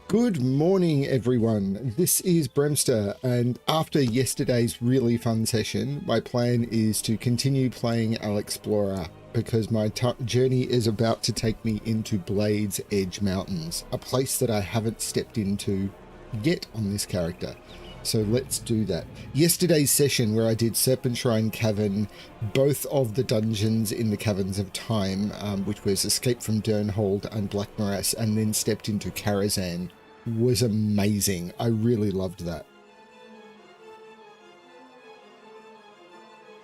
Good morning, everyone. This is Bremster, and after yesterday's really fun session, my plan is to continue playing Alexplorer because my journey is about to take me into Blade's Edge Mountains, a place that I haven't stepped into yet on this character. So let's do that. Yesterday's session where I did Serpent Shrine Cavern, both of the dungeons in the Caverns of Time, which was Escape from Durnhold and Black Morass, and then stepped into Karazhan, was amazing. I really loved that.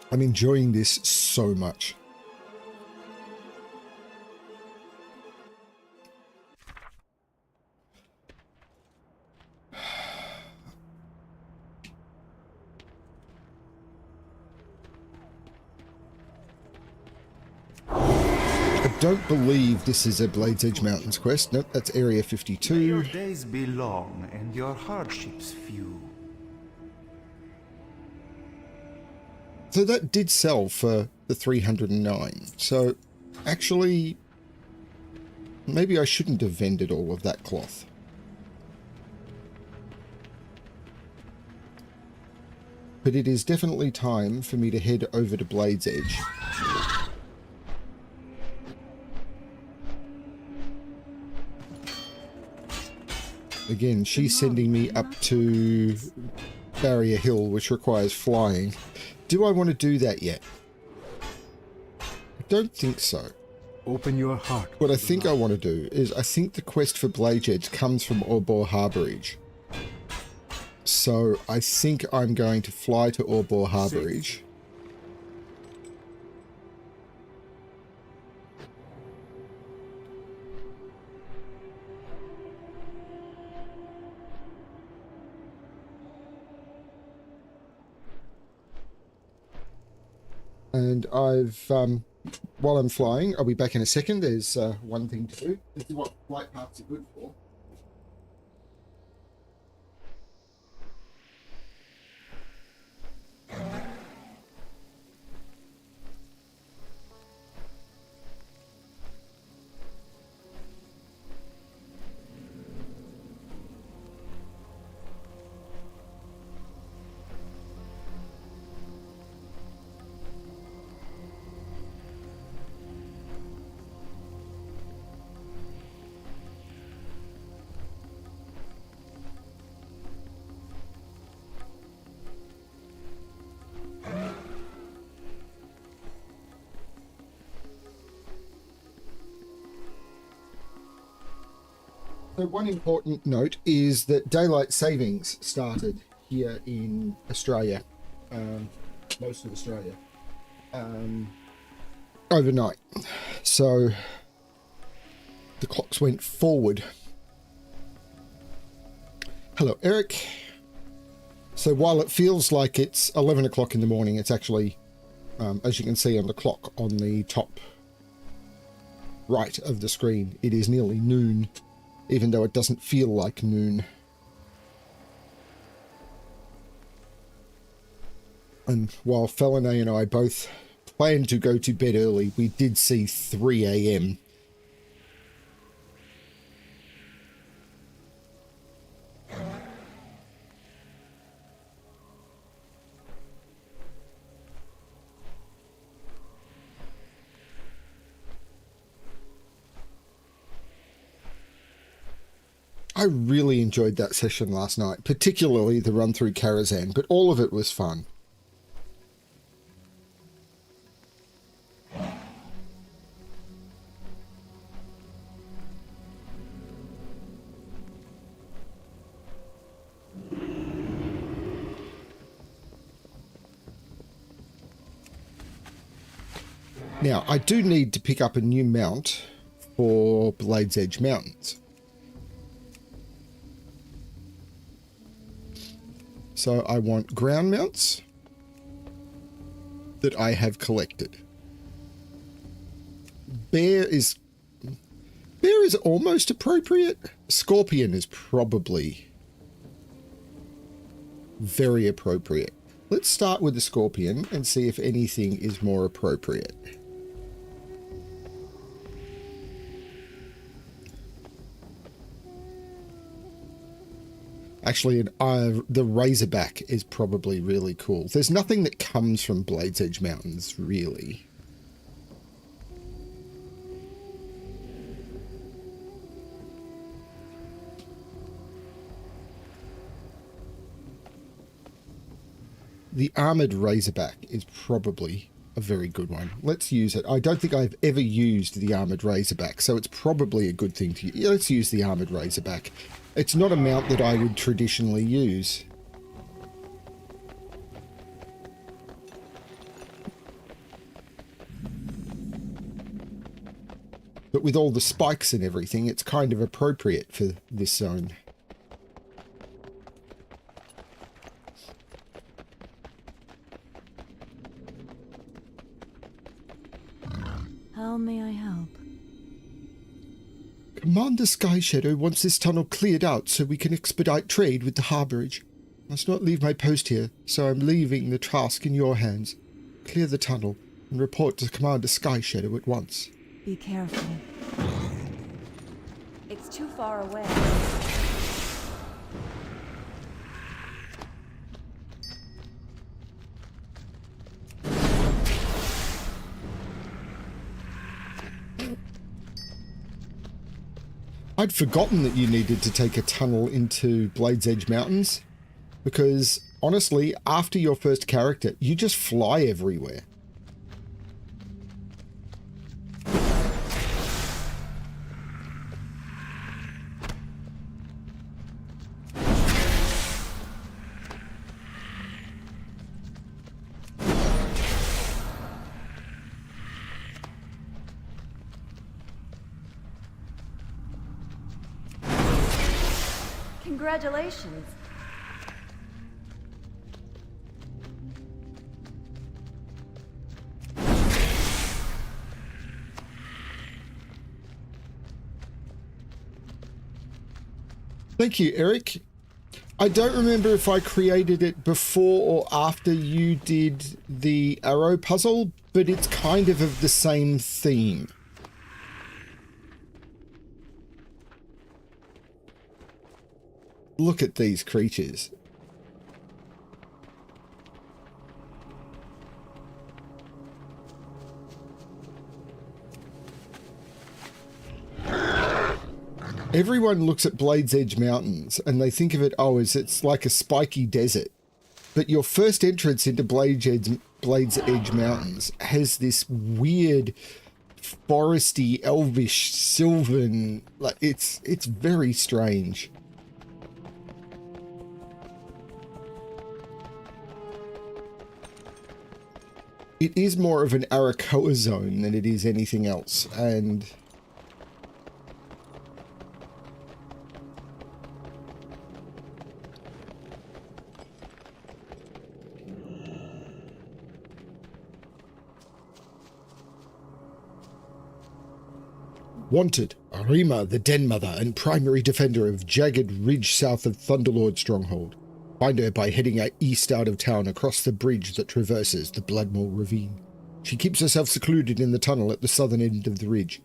I'm enjoying this so much. I don't believe this is a Blade's Edge Mountains quest. Nope, that's Area 52. May your days be long and your hardships few. So that did sell for the 309. So actually, maybe I shouldn't have vended all of that cloth. But it is definitely time for me to head over to Blade's Edge. Again, she's sending me up to Barrier Hill, which requires flying. Do I want to do that yet? I don't think so. Open your heart. What I think I want to do is, I think the quest for Blade's Edge comes from Orbor Harborage. So I think I'm going to fly to Orbor Harborage. And while I'm flying, I'll be back in a second. There's one thing to do. This is what flight paths are good for. So one important note is that daylight savings started here in Australia, most of Australia, overnight. So the clocks went forward. Hello, Eric. So while it feels like it's 11 o'clock in the morning, it's actually, as you can see on the clock on the top right of the screen, it is nearly noon. Even though it doesn't feel like noon. And while Felinae and I both planned to go to bed early, we did see 3 a.m. I really enjoyed that session last night, particularly the run through Karazhan, but all of it was fun. Now, I do need to pick up a new mount for Blade's Edge Mountains. So I want ground mounts that I have collected. Bear is almost appropriate. Scorpion is probably very appropriate. Let's start with the Scorpion and see if anything is more appropriate. Actually, the Razorback is probably really cool. There's nothing that comes from Blade's Edge Mountains, really. The Armored Razorback is probably a very good one. Let's use it. I don't think I've ever used the Armored Razorback, so it's probably a good thing to use. Let's use the Armored Razorback. It's not a mount that I would traditionally use. But with all the spikes and everything, it's kind of appropriate for this zone. How may I help? Commander Sky Shadow wants this tunnel cleared out so we can expedite trade with the harborage. I must not leave my post here, so I'm leaving the task in your hands. Clear the tunnel and report to Commander Sky Shadow at once. Be careful. It's too far away. I'd forgotten that you needed to take a tunnel into Blade's Edge Mountains, because honestly, after your first character, you just fly everywhere. Congratulations. Thank you, Eric. I don't remember if I created it before or after you did the arrow puzzle, but it's kind of the same theme. Look at these creatures. Everyone looks at Blade's Edge Mountains and they think of it, oh, it's like a spiky desert. But your first entrance into Blade's Edge Mountains has this weird foresty, elvish, sylvan, like it's very strange. It is more of an Arakoa zone than it is anything else, and wanted, Arima the Den Mother and primary defender of Jagged Ridge south of Thunderlord Stronghold. Find her by heading east out of town across the bridge that traverses the Bloodmore Ravine. She keeps herself secluded in the tunnel at the southern end of the ridge.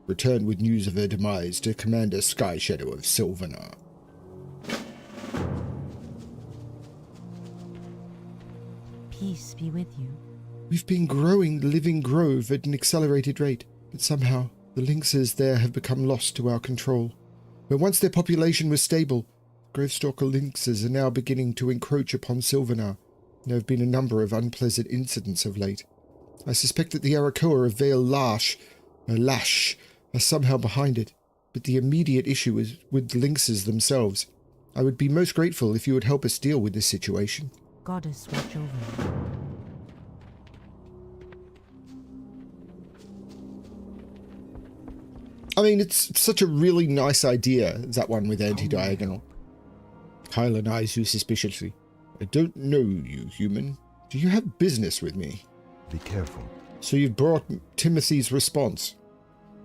Return with news of her demise to Commander Sky Shadow of Sylvanar. Peace be with you. We've been growing the Living Grove at an accelerated rate, but somehow the lynxes there have become lost to our control. Where once their population was stable, Gravestalker lynxes are now beginning to encroach upon Sylvanar. There have been a number of unpleasant incidents of late. I suspect that the Arakoa of Vale Lash are somehow behind it, but the immediate issue is with the lynxes themselves. I would be most grateful if you would help us deal with this situation. Goddess watch over you. I mean, it's such a really nice idea, that one with anti-diagonal. Kylan eyes you suspiciously. I don't know you, human. Do you have business with me? Be careful. So you've brought Timothy's response.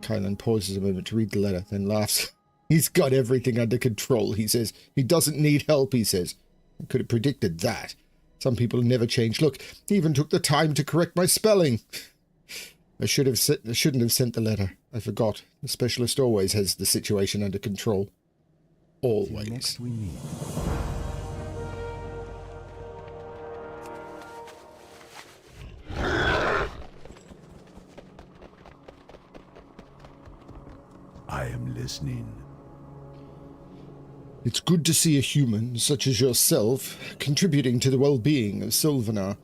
Kylan pauses a moment to read the letter, then laughs. He's got everything under control, he says. He doesn't need help, he says. I could have predicted that. Some people never change. Look, he even took the time to correct my spelling. I shouldn't have sent the letter. I forgot. The specialist always has the situation under control. Always. Next we meet. I am listening. It's good to see a human, such as yourself, contributing to the well-being of Sylvanar.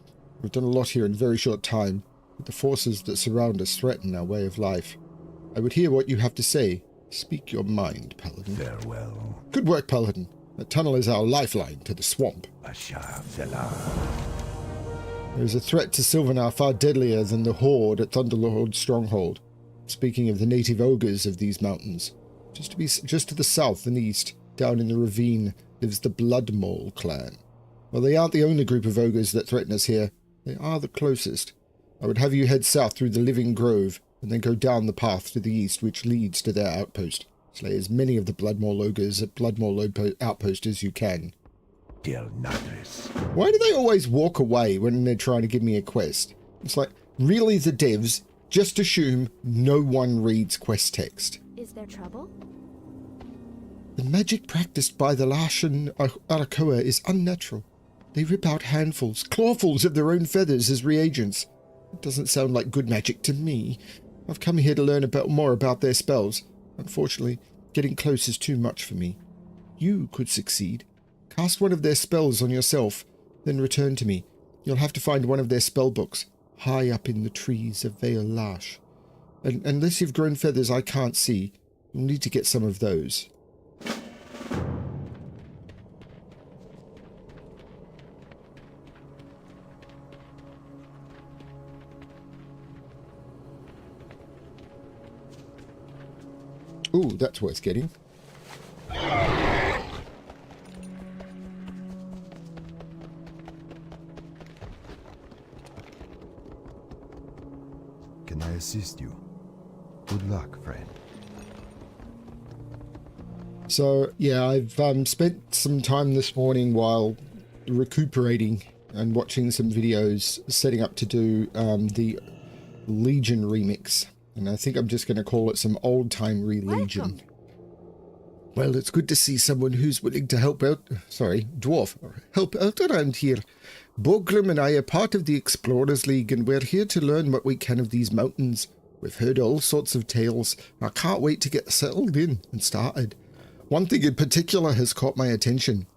We've done a lot here in a very short time, but the forces that surround us threaten our way of life. I would hear what you have to say. Speak your mind, Paladin. Farewell. Good work, Paladin. The tunnel is our lifeline to the swamp. Asha Fela. There is a threat to Sylvanar far deadlier than the Horde at Thunderlord's stronghold. Speaking of the native ogres of these mountains, just to the south and east, down in the ravine, lives the Bloodmole clan. Well, they aren't the only group of ogres that threaten us here. They are the closest. I would have you head south through the Living Grove, and then go down the path to the east which leads to their outpost. Slay as many of the Bloodmole ogres at Bloodmole outpost as you can. Del Nadris. Why do they always walk away when they're trying to give me a quest? It's like, really, the devs just assume no one reads quest text. Is there trouble? The magic practiced by the Lashan Arakoa is unnatural. They rip out handfuls, clawfuls of their own feathers as reagents. It doesn't sound like good magic to me. I've come here to learn more about their spells. Unfortunately, getting close is too much for me. You could succeed. Cast one of their spells on yourself, then return to me. You'll have to find one of their spell books, high up in the trees of Vale Lash. And unless you've grown feathers I can't see, you'll need to get some of those. Ooh, that's worth getting. Can I assist you? Good luck, friend. So, yeah, I've spent some time this morning while recuperating and watching some videos, setting up to do the Legion remix. And I think I'm just going to call it some old-time Legion. Well, it's good to see someone who's willing to help out. Sorry, dwarf. Help out around here. Bogrim and I are part of the Explorers League, and we're here to learn what we can of these mountains. We've heard all sorts of tales. I can't wait to get settled in and started. One thing in particular has caught my attention.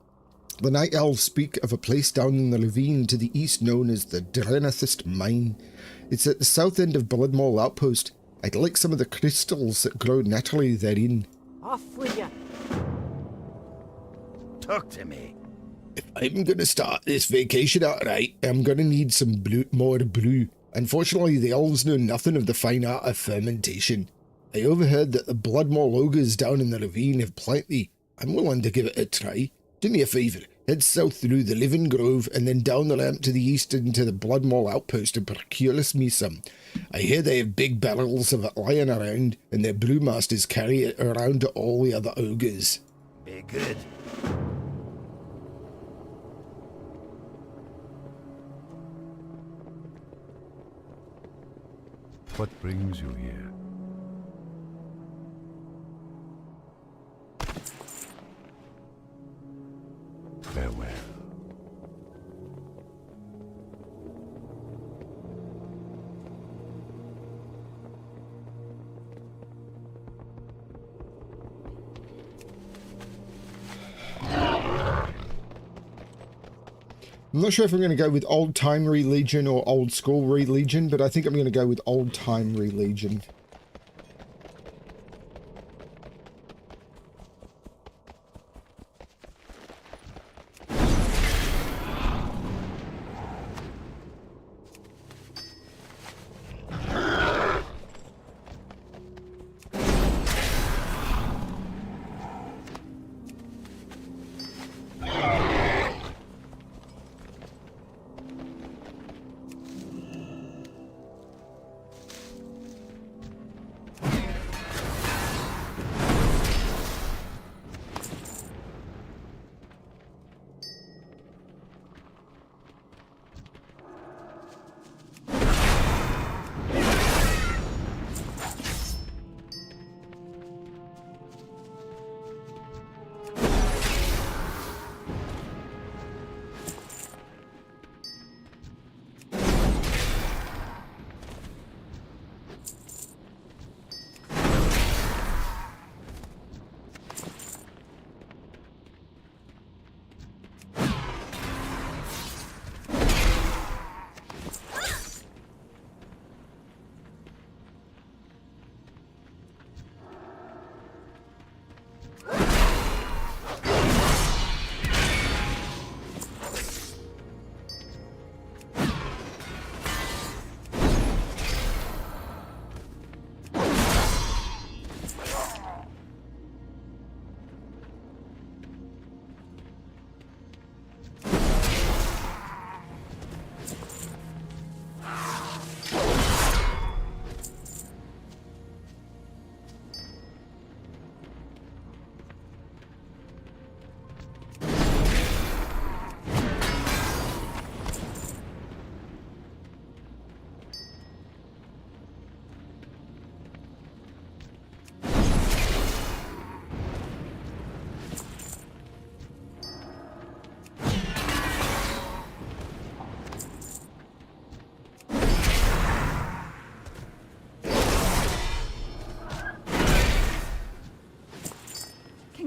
The Night Elves speak of a place down in the ravine to the east known as the Drenethist Mine. It's at the south end of Bloodmole Outpost. I'd like some of the crystals that grow naturally therein. Off with ya. Talk to me. If I'm going to start this vacation out right, I'm going to need some more blue. Unfortunately, the elves know nothing of the fine art of fermentation. I overheard that the Bloodmole ogres down in the ravine have plenty. I'm willing to give it a try. Do me a favour, head south through the Living Grove and then down the ramp to the east into the Bloodmole outpost and procure me some. I hear they have big barrels of it lying around, and their brewmasters carry it around to all the other ogres. Be good. What brings you here? Farewell. I'm not sure if I'm going to go with old-time Legion or old-school Legion, but I think I'm going to go with old-time Legion.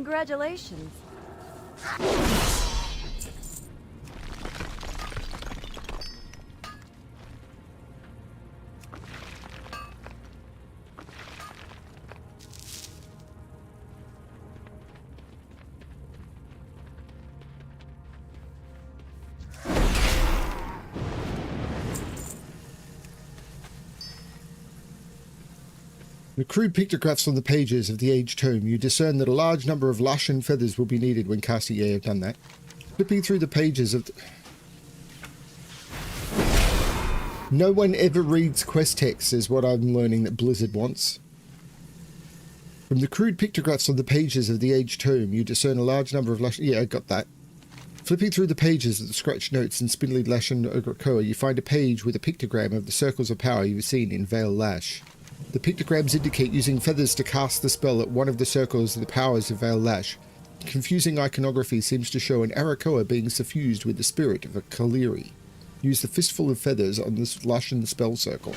Congratulations. The crude pictographs on the pages of the aged tome, you discern that a large number of lush and feathers will be needed when casting. Yeah, I've done that. Flipping through the pages of... No one ever reads quest text, is what I'm learning that Blizzard wants. From the crude pictographs on the pages of the aged tome, you discern a large number of lush... Yeah, I got that. Flipping through the pages of the scratched notes in Spindly Lash and Ograkoa, you find a page with a pictogram of the circles of power you've seen in Vale Lash. The pictograms indicate using feathers to cast the spell at one of the circles of the powers of Vale Lash. Confusing iconography seems to show an Arakoa being suffused with the spirit of a Kaleri. Use the fistful of feathers on this lush and the spell circle.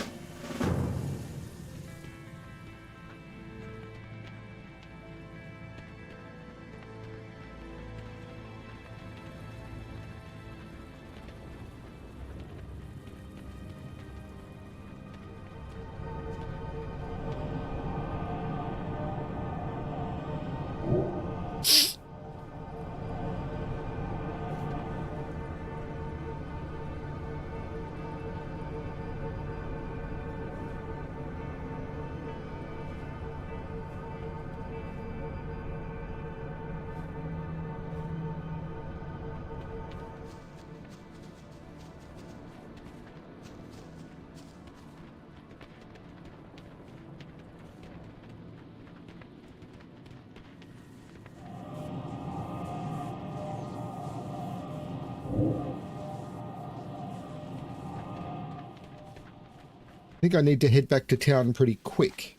I think I need to head back to town pretty quick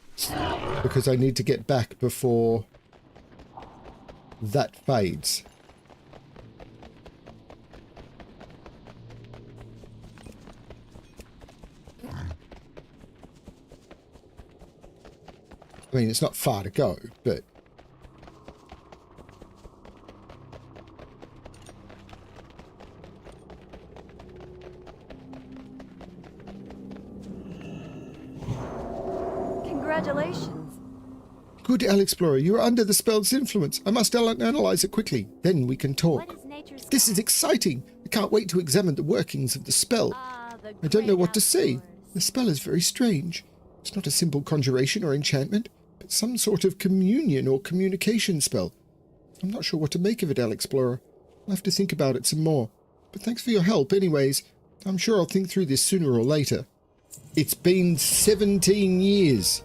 because I need to get back before that fades. I mean, it's not far to go, but... Congratulations. Good, Alexplorer, you are under the spell's influence. I must analyze it quickly, then we can talk. What is nature's This is exciting. I can't wait to examine the workings of the spell. I don't know what to say. The spell is very strange. It's not a simple conjuration or enchantment, but some sort of communion or communication spell. I'm not sure what to make of it, Alexplorer. I'll have to think about it some more. But thanks for your help anyways. I'm sure I'll think through this sooner or later. It's been 17 years.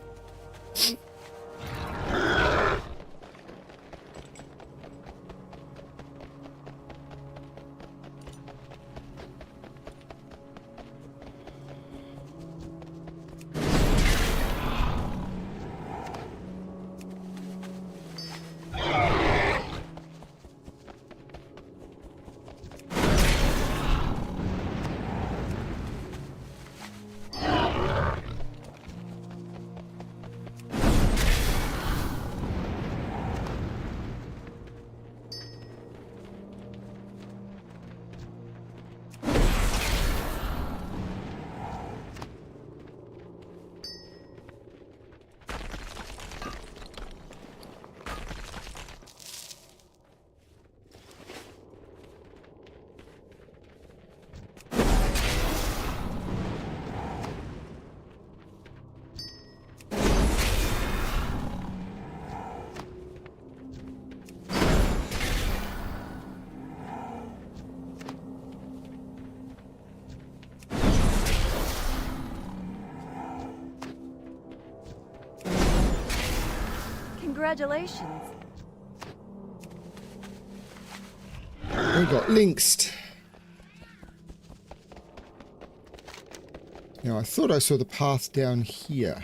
Congratulations. We got links. Now, I thought I saw the path down here.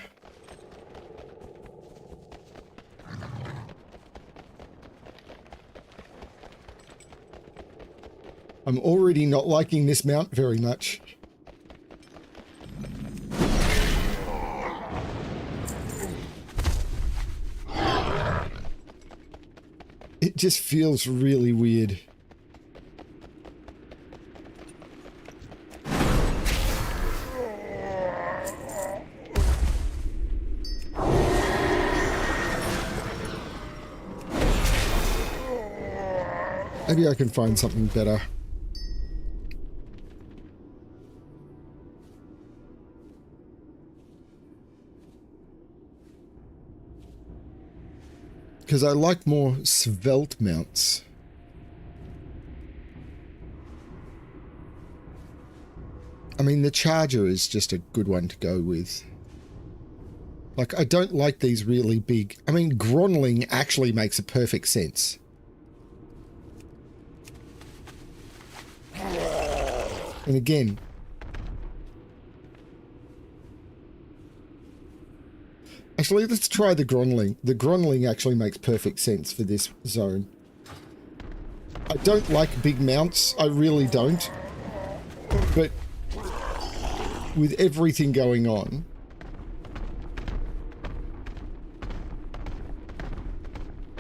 I'm already not liking this mount very much. It just feels really weird. Maybe I can find something better. Because I like more svelte mounts. I mean, the Charger is just a good one to go with. Like, I don't like these really big... I mean, Gronling actually makes a perfect sense. And again... Actually, let's try the Gronling. The Gronling actually makes perfect sense for this zone. I don't like big mounts. I really don't. But with everything going on...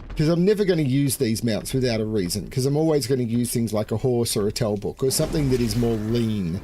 Because I'm never going to use these mounts without a reason. Because I'm always going to use things like a horse or a Talbook or something that is more lean.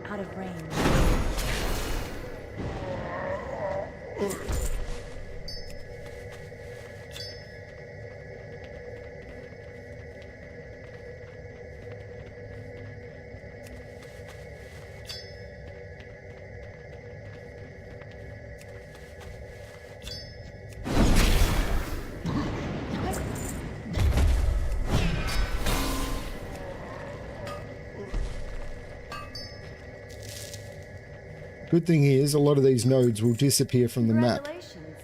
Out of range. Good thing is, a lot of these nodes will disappear from the map. Congratulations.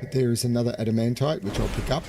But there is another adamantite, which I'll pick up.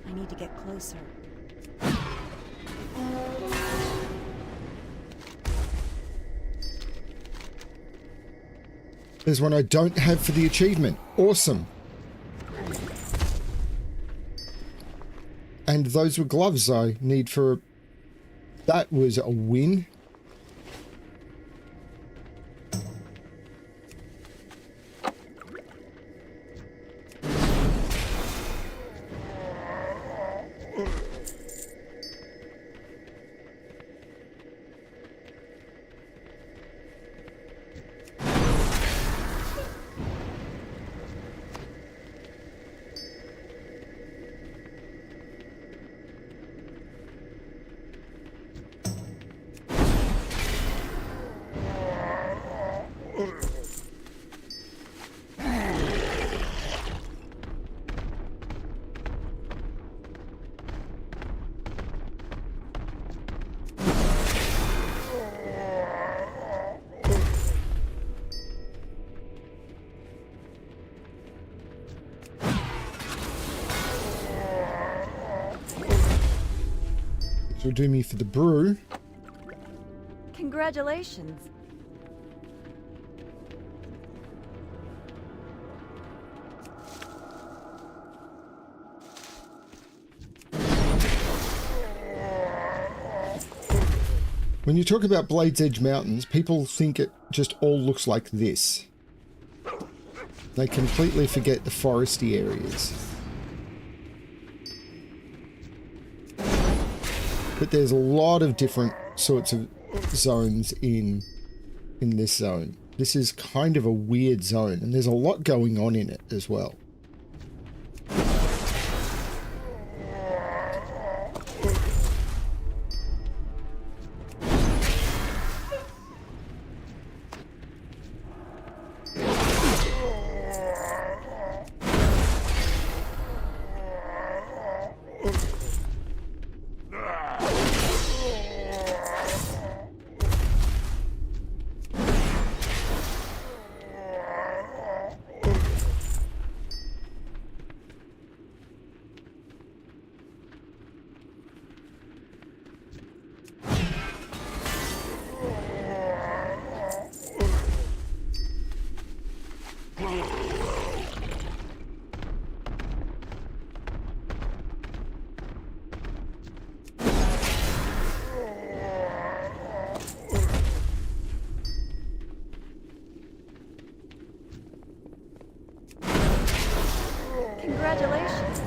I need to get closer. There's one I don't have for the achievement. Awesome. And those were gloves I need for... That was a win. will do me for the brew. Congratulations. When you talk about Blade's Edge Mountains, people think it just all looks like this. They completely forget the foresty areas. But there's a lot of different sorts of zones in this zone. This is kind of a weird zone, and there's a lot going on in it as well. Congratulations.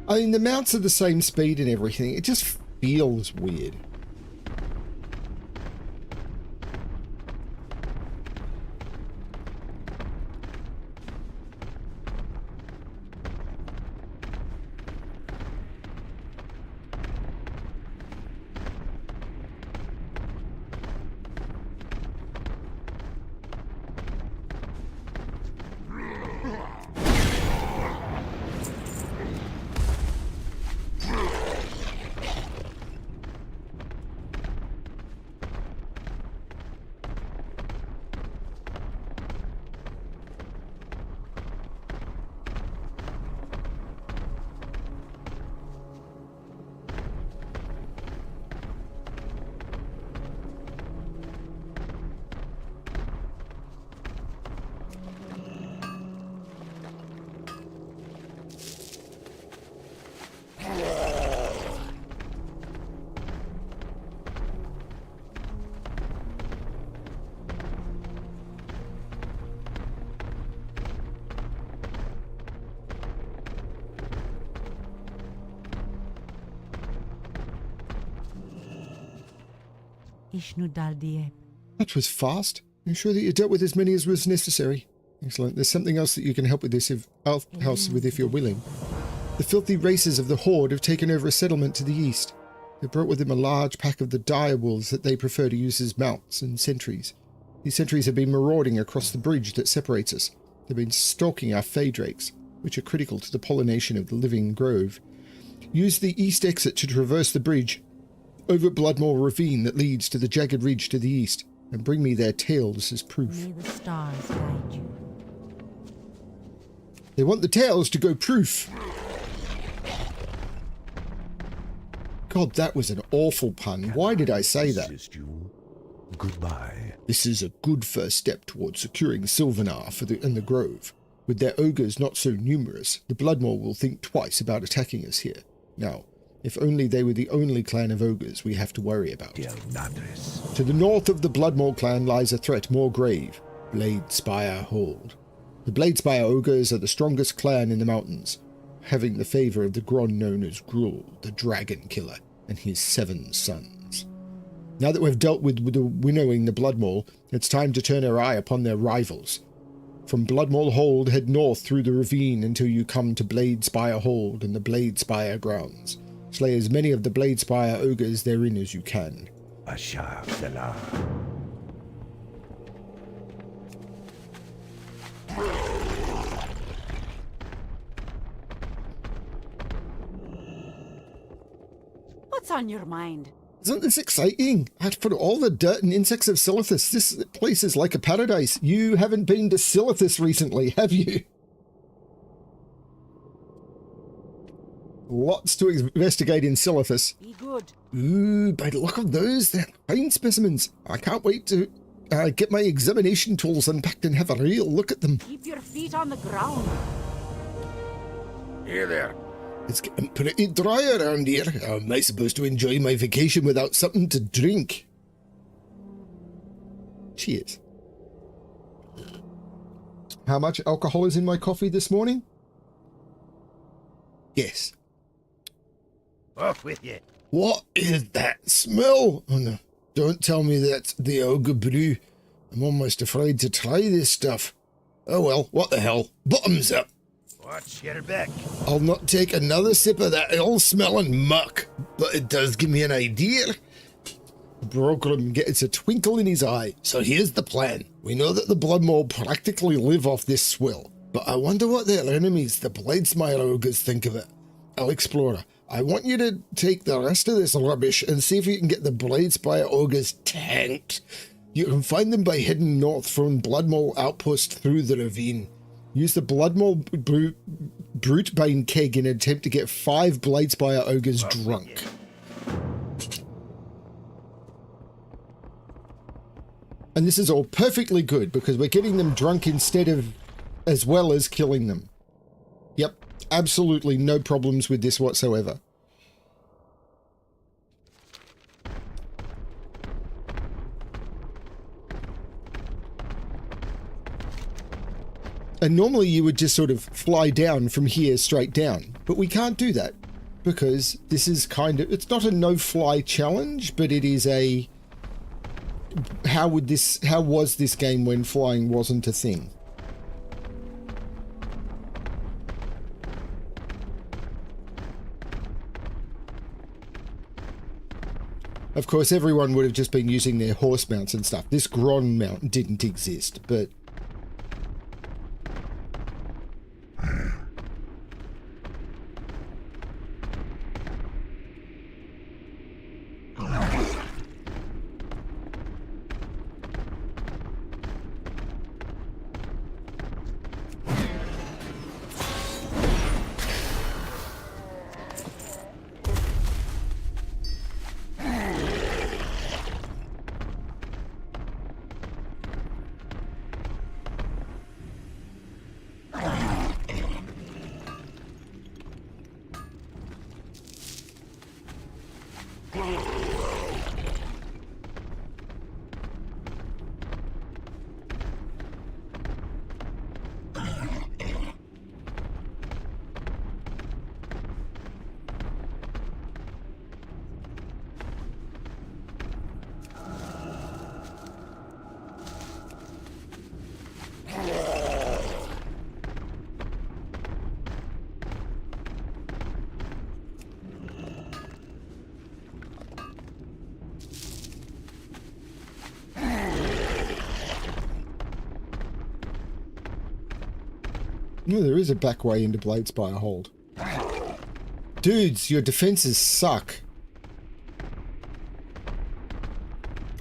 I mean, the mounts are the same speed and everything. It just feels weird. That was fast. Ensure that you dealt with as many as was necessary. Excellent. There's something else that you can help with this if you're willing. The filthy races of the Horde have taken over a settlement to the east. They brought with them a large pack of the direwolves that they prefer to use as mounts and sentries. These sentries have been marauding across the bridge that separates us. They've been stalking our fey drakes, which are critical to the pollination of the living grove. Use the east exit to traverse the bridge over Bloodmoor Ravine that leads to the jagged ridge to the east, and bring me their tails as proof. May the stars guide you. They want the tails to go proof. God, that was an awful pun. Why did I say that? Assist you. Goodbye. This is a good first step towards securing Sylvanar and the Grove. With their ogres not so numerous, the Bloodmoor will think twice about attacking us here. Now, if only they were the only clan of ogres we have to worry about. To the north of the Bloodmoor clan lies a threat more grave, Bladespire Hold. The Bladespire ogres are the strongest clan in the mountains, having the favour of the Gron known as Gruul, the Dragon Killer, and his 7 sons. Now that we've dealt with winnowing the Bloodmoor, it's time to turn our eye upon their rivals. From Bloodmoor Hold, head north through the ravine until you come to Bladespire Hold and the Bladespire grounds. Slay as many of the Bladespire ogres therein as you can. Ashar Selah. What's on your mind? Isn't this exciting? For all the dirt and insects of Silithus, this place is like a paradise. You haven't been to Silithus recently, have you? Lots to investigate in Silithus. Be good. Ooh, by the look of those, they're fine specimens. I can't wait to get my examination tools unpacked and have a real look at them. Keep your feet on the ground. Here there. It's getting pretty dry around here. How am I supposed to enjoy my vacation without something to drink? Cheers. How much alcohol is in my coffee this morning? Yes. Off with you. What is that smell? Oh no, don't tell me that's the ogre brew. I'm almost afraid to try this stuff. Oh well, what the hell. Bottoms up. Watch your back. I'll not take another sip of that ill-smelling muck, but it does give me an idea. Brogrim gets a twinkle in his eye. So here's the plan. We know that the Bloodmaw practically live off this swill, but I wonder what their enemies, the Bladesmire ogres, think of it. Alexplorer, I want you to take the rest of this rubbish and see if you can get the Bladespire ogres tanked. You can find them by heading north from Bloodmaw outpost through the ravine. Use the Bloodmaw Brutebane keg in an attempt to get 5 Bladespire ogres drunk. And this is all perfectly good because we're getting them drunk instead of as well as killing them. Yep, absolutely no problems with this whatsoever. And normally you would just sort of fly down from here straight down, but we can't do that because this is kind of, it's not a no-fly challenge, but it is a, how was this game when flying wasn't a thing? Of course, everyone would have just been using their horse mounts and stuff. This Gron mount didn't exist, but no, there is a back way into Bladespire Hold. Dudes, your defenses suck.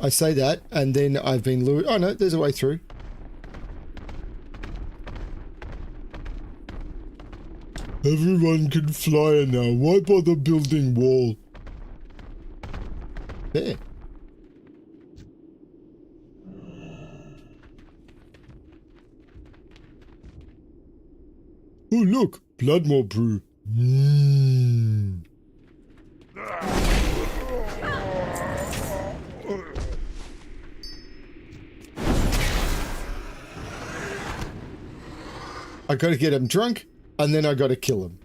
I say that, and then I've been lured. Oh no, there's a way through. Everyone can fly now. Why bother building wall? There. Oh look, Bloodmaw brew. I gotta get him drunk, and then I gotta kill him.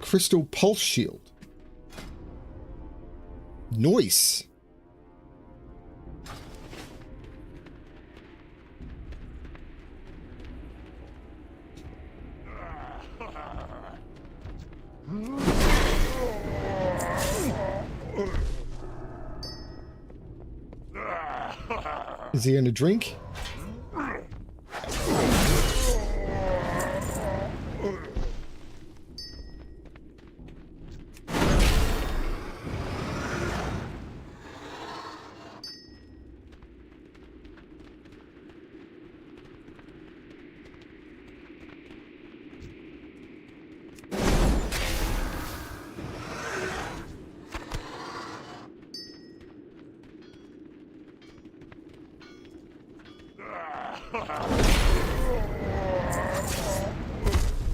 Crystal Pulse Shield. Nice. Is he gonna drink?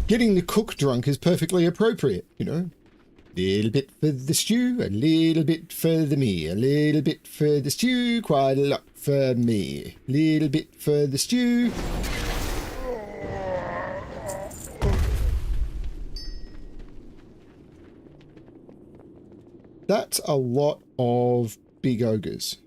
Getting the cook drunk is perfectly appropriate, you know. Little bit for the stew, a little bit for the me, a little bit for the stew, quite a lot for me. Little bit for the stew. That's a lot of big ogres.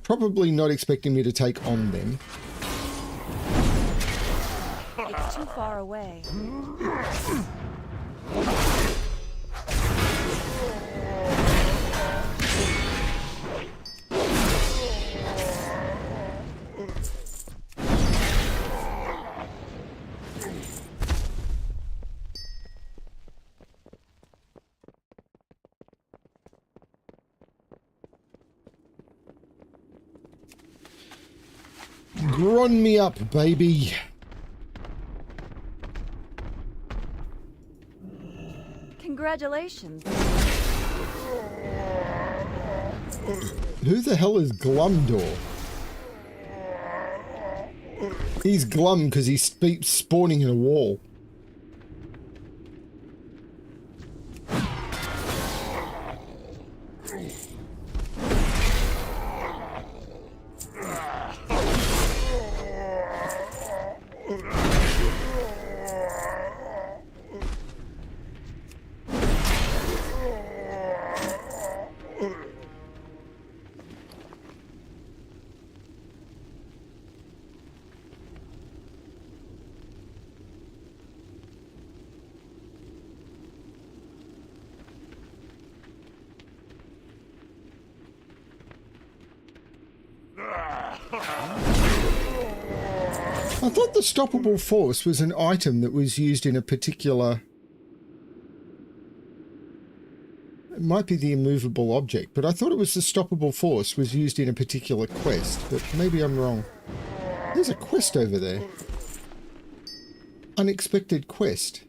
Probably not expecting me to take on them. It's too far away. Run me up, baby. Congratulations. Who the hell is Glumdor? He's glum because he's spawning in a wall. I thought the stoppable force was an item that was used in a particular... It might be the immovable object, but I thought it was the stoppable force was used in a particular quest, but maybe I'm wrong. There's a quest over there. Unexpected quest.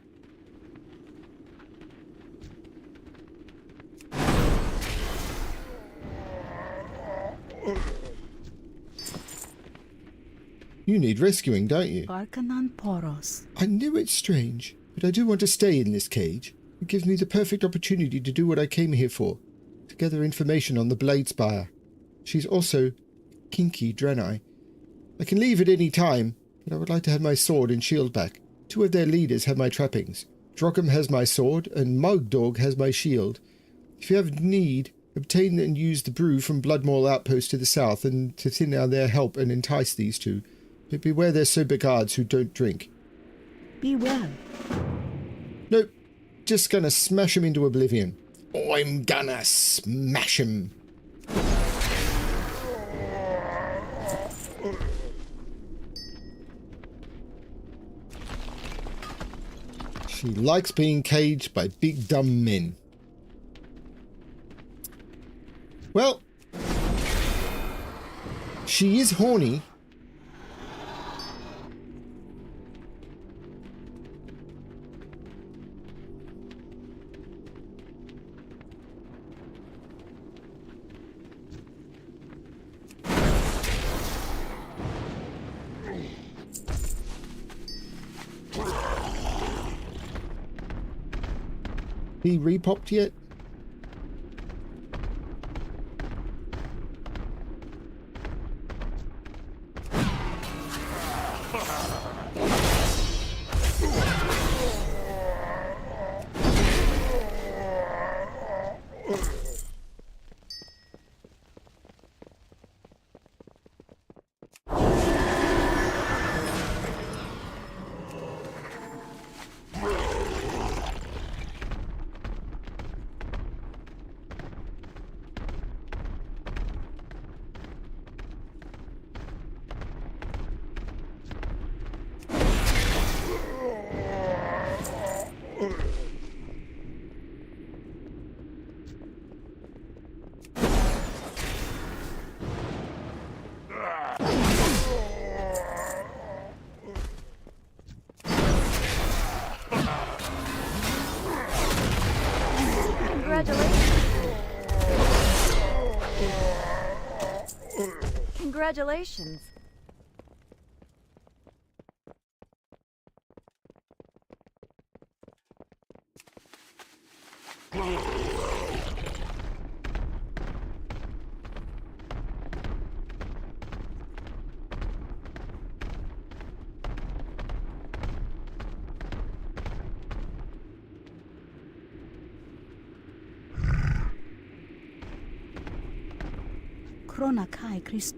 You need rescuing, don't you? I know it's strange, but I do want to stay in this cage. It gives me the perfect opportunity to do what I came here for. To gather information on the Blade Spire. She's also kinky, Draenei. I can leave at any time, but I would like to have my sword and shield back. Two of their leaders have my trappings. Drockham has my sword, and Mugdog has my shield. If you have need, obtain and use the brew from Bloodmaw Outpost to the south, and to thin out their help and entice these two. But beware their sober guards who don't drink. Be well. Nope. Just gonna smash him into oblivion. I'm gonna smash him. She likes being caged by big dumb men. Well, she is horny. He repopped yet? Congratulations.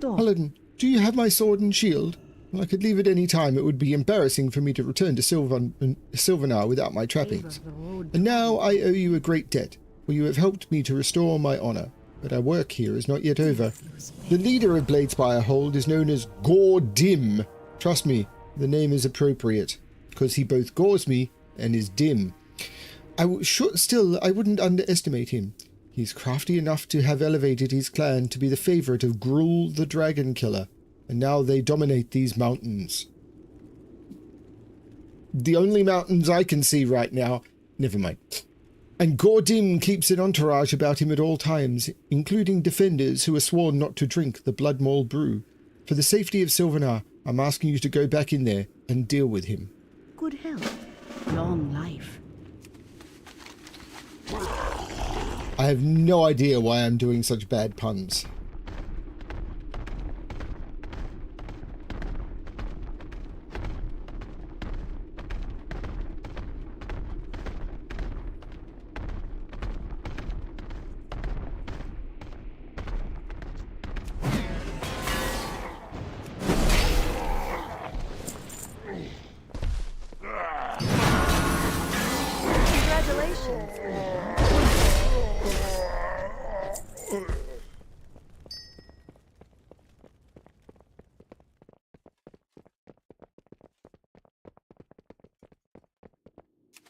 Paladin, do you have my sword and shield? Well, I could leave at any time. It would be embarrassing for me to return to Sylvanar without my trappings. And now I owe you a great debt, for you have helped me to restore my honor. But our work here is not yet over. The leader of Bladespire Hold is known as Gore-Dim. Trust me, the name is appropriate, because he both gores me and is dim. Still, I wouldn't underestimate him. He's crafty enough to have elevated his clan to be the favorite of Gruul the Dragon Killer, and now they dominate these mountains. The only mountains I can see right now. Never mind. And Gore-Dim keeps an entourage about him at all times, including defenders who are sworn not to drink the Blood Maul brew. For the safety of Sylvanar, I'm asking you to go back in there and deal with him. Good health, long life. I have no idea why I'm doing such bad puns.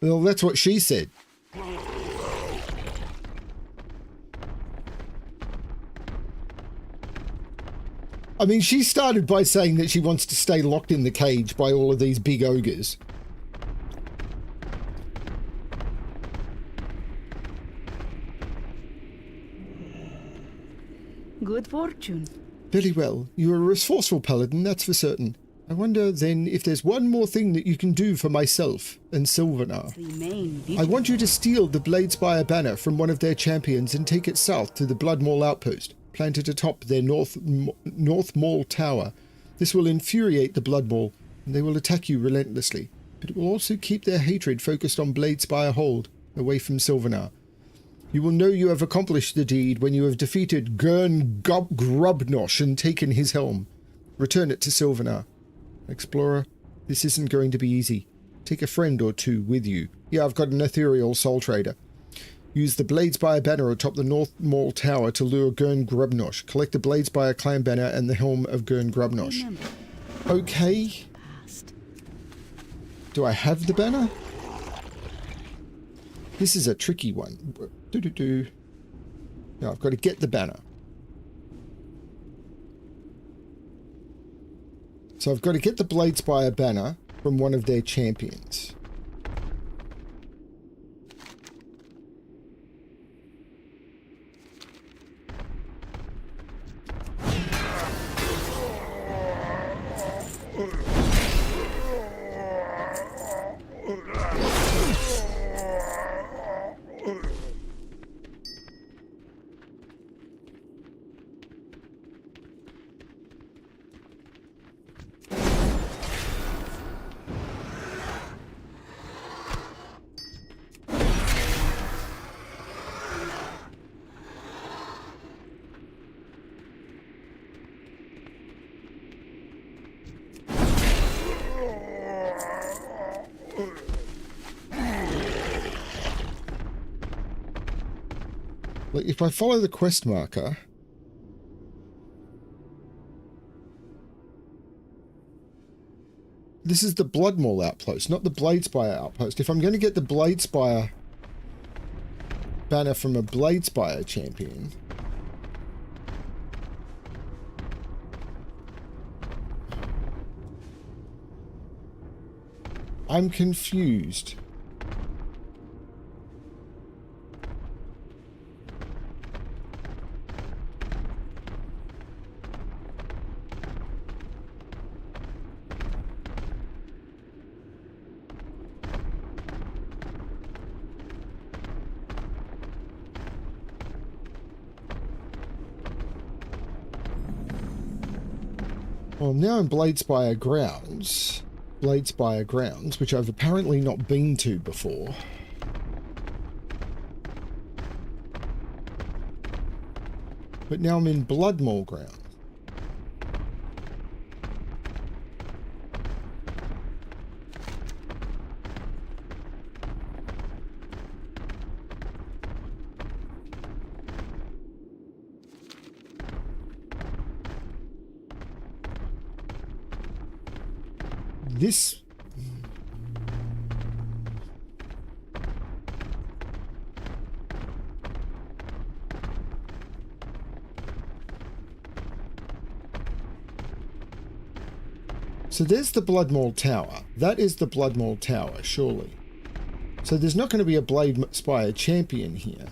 Well, that's what she said. I mean, she started by saying that she wants to stay locked in the cage by all of these big ogres. Good fortune. Very well. You are a resourceful paladin, that's for certain. I wonder, then, if there's one more thing that you can do for myself and Sylvanar. I want you to steal the Bladespire banner from one of their champions and take it south to the Blood Maul outpost, planted atop their North Maul tower. This will infuriate the Blood Maul, and they will attack you relentlessly. But it will also keep their hatred focused on Bladespire Hold, away from Sylvanar. You will know you have accomplished the deed when you have defeated Grubnosh and taken his helm. Return it to Sylvanar. Explorer, this isn't going to be easy. Take a friend or two with you. Yeah, I've got an ethereal soul trader. Use the Bladespire banner atop the North Maul tower to lure Gurn Grubnosh. Collect the Bladespire clan banner and the helm of Gurn Grubnosh. Okay. Do I have the banner? This is a tricky one. Now I've got to get the banner. So I've got to get the Bladespire banner from one of their champions. Like, if I follow the quest marker, this is the Blood Maul outpost, not the Bladespire outpost. If I'm going to get the Bladespire banner from a Bladespire champion, I'm confused. Well, now in Bladespire Grounds. Bladespire Grounds, which I've apparently not been to before. But now I'm in Bloodmaw Grounds. This... So there's the Bloodmaw Tower. That is the Bloodmaw Tower, surely. So there's not going to be a Bladespire champion here.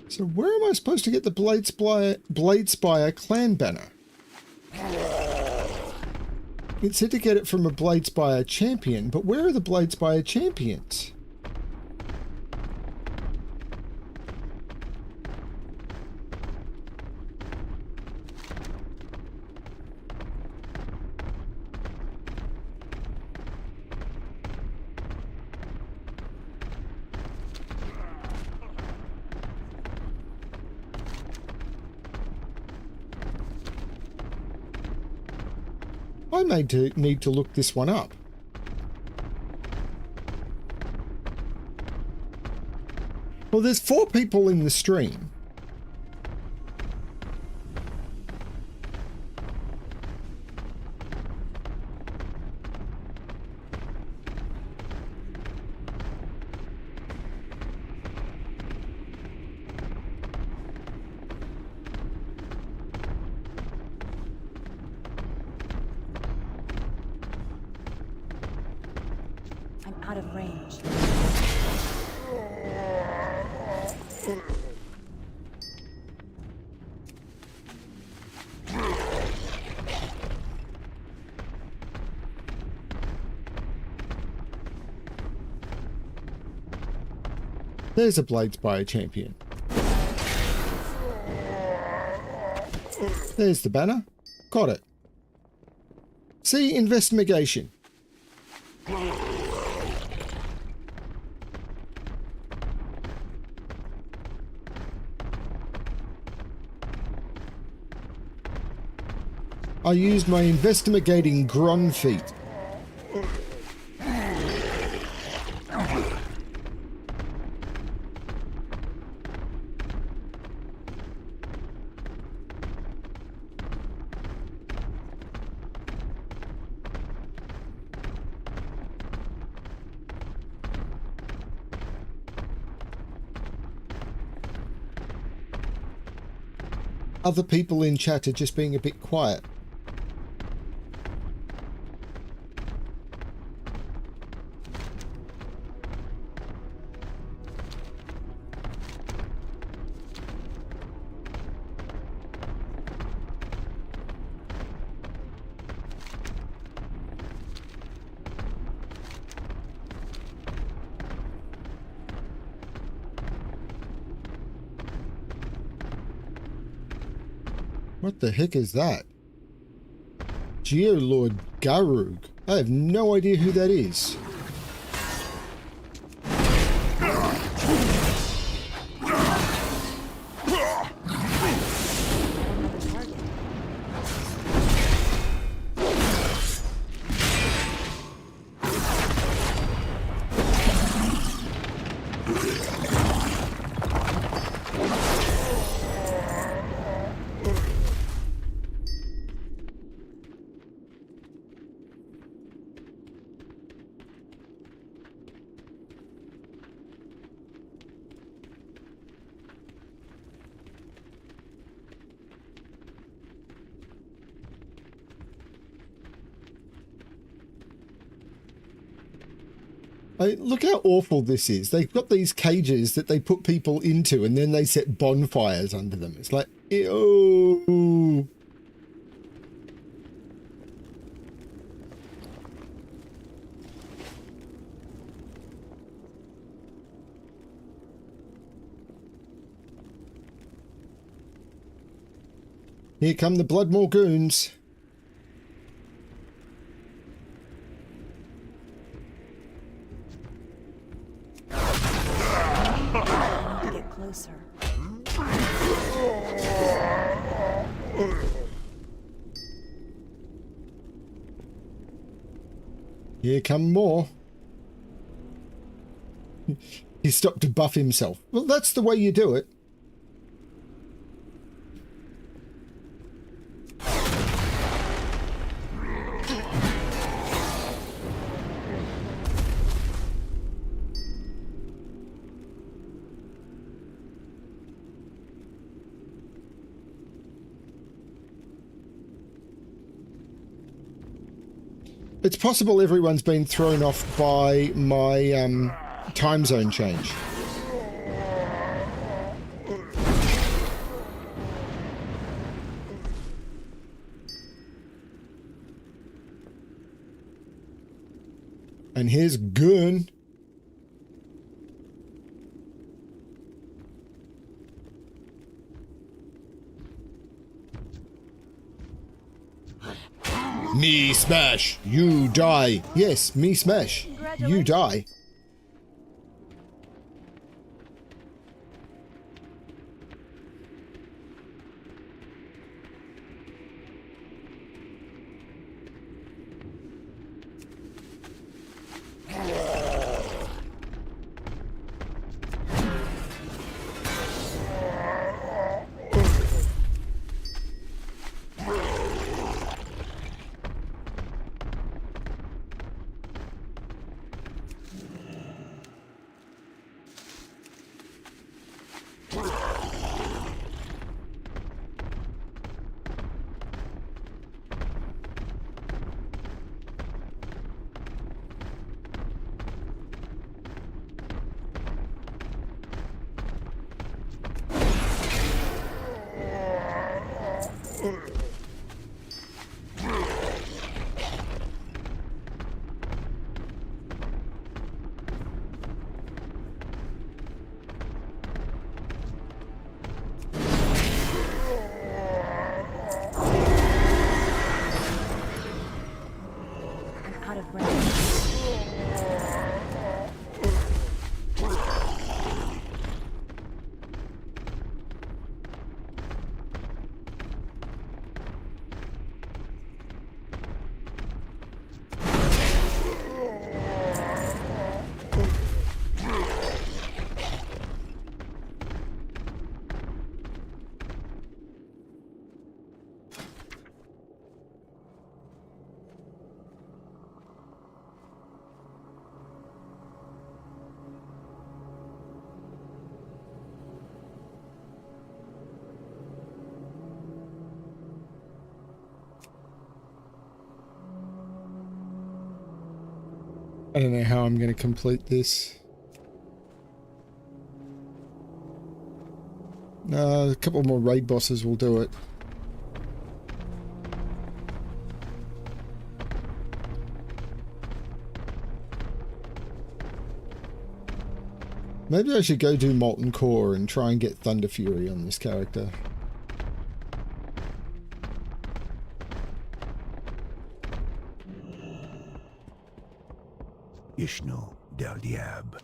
So where am I supposed to get the Bladespire clan banner? It said to get it from a Bladespire champion, but where are the Bladespire champions? I may need to look this one up. Well, there's 4 people in the stream. I'm out of range. There's a Bladespire champion. There's the banner. Got it. See, investigation. I used my investigating Gron feat. Other people in chat are just being a bit quiet. What the heck is that? Geolord Garug. I have no idea who that is. Look how awful this is. They've got these cages that they put people into and then they set bonfires under them. It's like, ew. Here come the Bloodmore goons. Get closer. Here come more. He stopped to buff himself. Well, that's the way you do it. It's possible everyone's been thrown off by my time zone change. And here's Goon. Me smash, you die. Yes, me smash, you die. Out of breath. I don't know how I'm going to complete this. No, a couple more raid bosses will do it. Maybe I should go do Molten Core and try and get Thunder Fury on this character. Ishnu del Diab.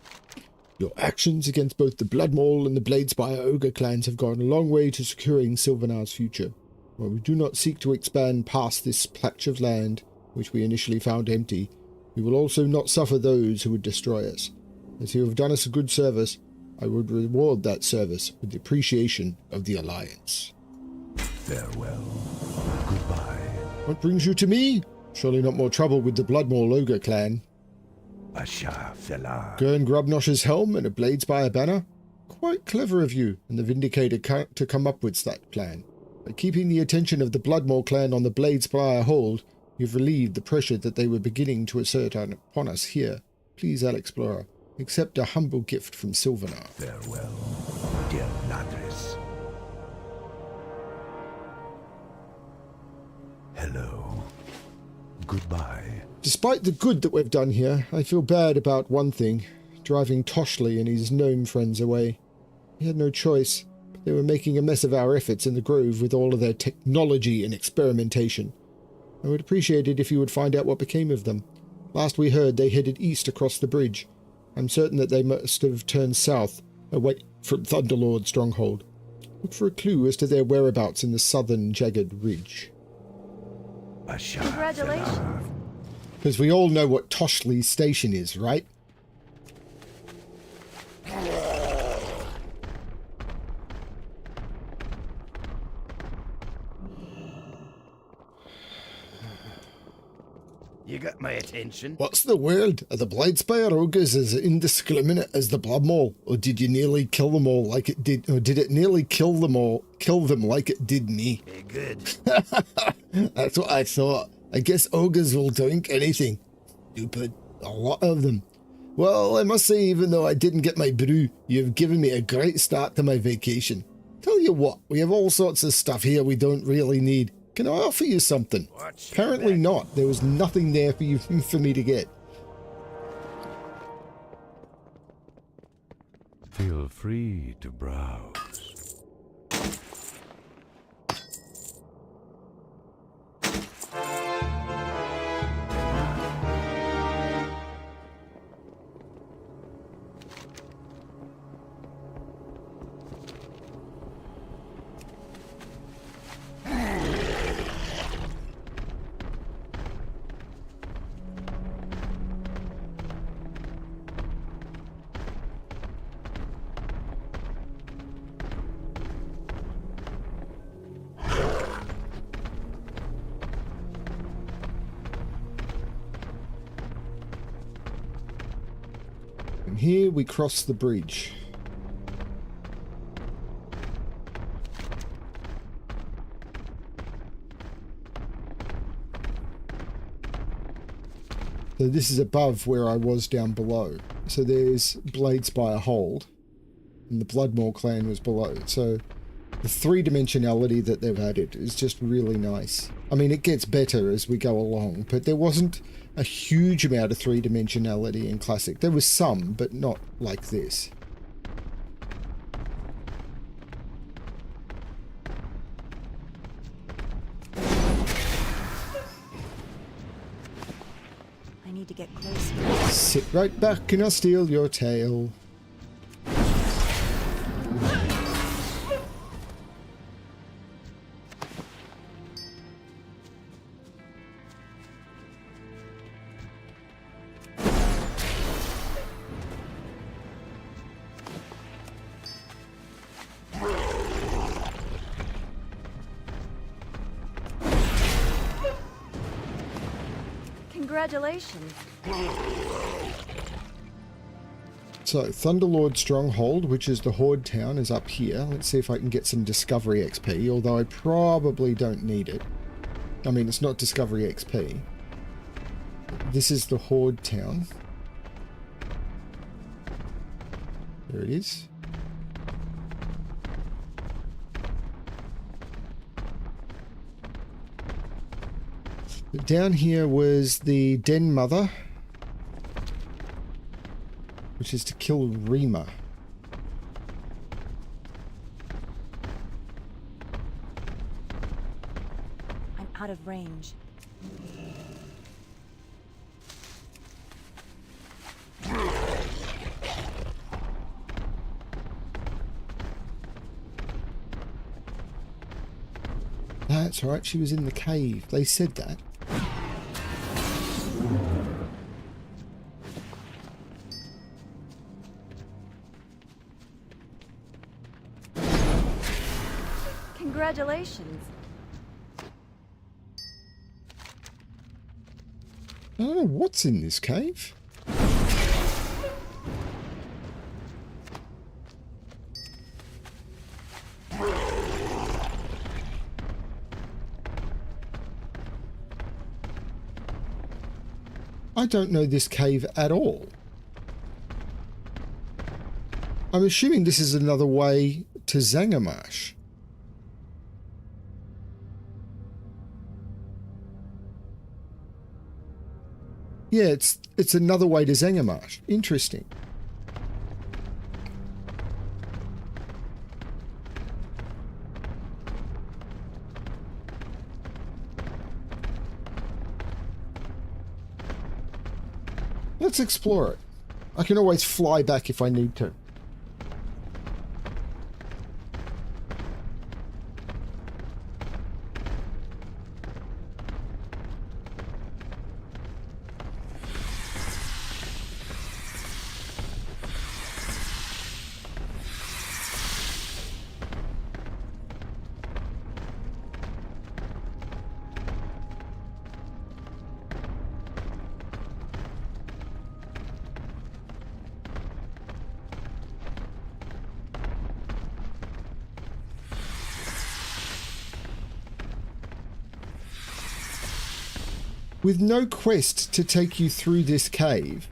Your actions against both the Bloodmaul and the Bladespire Ogre clans have gone a long way to securing Sylvanar's future. While we do not seek to expand past this patch of land, which we initially found empty, we will also not suffer those who would destroy us. As you have done us a good service, I would reward that service with the appreciation of the Alliance. Farewell. Goodbye. What brings you to me? Surely not more trouble with the Bloodmaul Ogre clan. Asha Felar. Gurn Grubnosh's helm and a Bladespire banner? Quite clever of you and the Vindicator to come up with that plan. By keeping the attention of the Bloodmaul clan on the Bladespire hold, you've relieved the pressure that they were beginning to assert upon us here. Please, Alexplorer, accept a humble gift from Sylvanar. Farewell, dear Ladris. Hello. Goodbye. Despite the good that we've done here, I feel bad about one thing, driving Toshley and his gnome friends away. We had no choice, but they were making a mess of our efforts in the grove with all of their technology and experimentation. I would appreciate it if you would find out what became of them. Last we heard, they headed east across the bridge. I'm certain that they must have turned south, away from Thunderlord's stronghold. Look for a clue as to their whereabouts in the southern jagged ridge. Congratulations. Because we all know what Toshley's station is, right? You got my attention. What's the word? Are the Blightspire ogres as indiscriminate as the Blood Maul? Or did you nearly kill them all like it did, or did it nearly kill them like it did me? Very good. That's what I thought. I guess ogres will drink anything. Stupid. A lot of them. Well, I must say, even though I didn't get my brew, you've given me a great start to my vacation. Tell you what, we have all sorts of stuff here we don't really need. Can I offer you something? Apparently not. There was nothing there for me to get. Feel free to browse. And here we cross the bridge. So this is above where I was down below. So there's Bladespire Hold, and the Bloodmaw clan was below. So the three-dimensionality that they've added is just really nice. I mean, it gets better as we go along, but there wasn't a huge amount of three-dimensionality in Classic. There was some, but not like this. I need to get closer. Sit right back and I'll steal your tail. Congratulations. So, Thunderlord Stronghold, which is the Horde town, is up here. Let's see if I can get some Discovery XP, although I probably don't need it. I mean, it's not Discovery XP. This is the Horde town. There it is. Down here was the Den Mother, which is to kill Rima. I'm out of range. That's right, she was in the cave. They said that. Congratulations. I don't know what's in this cave. I don't know this cave at all. I'm assuming this is another way to Zangarmarsh. Yeah, it's another way to Zangarmarsh. Interesting. Let's explore it. I can always fly back if I need to. With no quest to take you through this cave,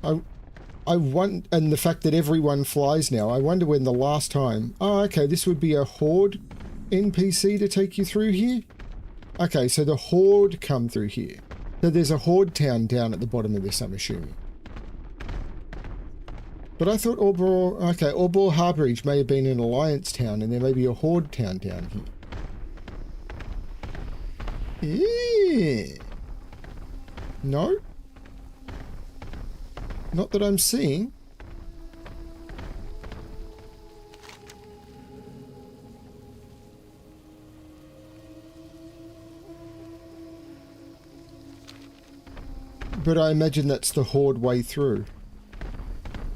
I want, and the fact that everyone flies now, I wonder when the last time. Oh, okay, this would be a Horde NPC to take you through here. Okay, so the Horde come through here. So there's a Horde town down at the bottom of this, I'm assuming. But I thought Orbor Harbourage may have been an Alliance town, and there may be a Horde town down here. Yeah. No? Not that I'm seeing. But I imagine that's the Horde way through.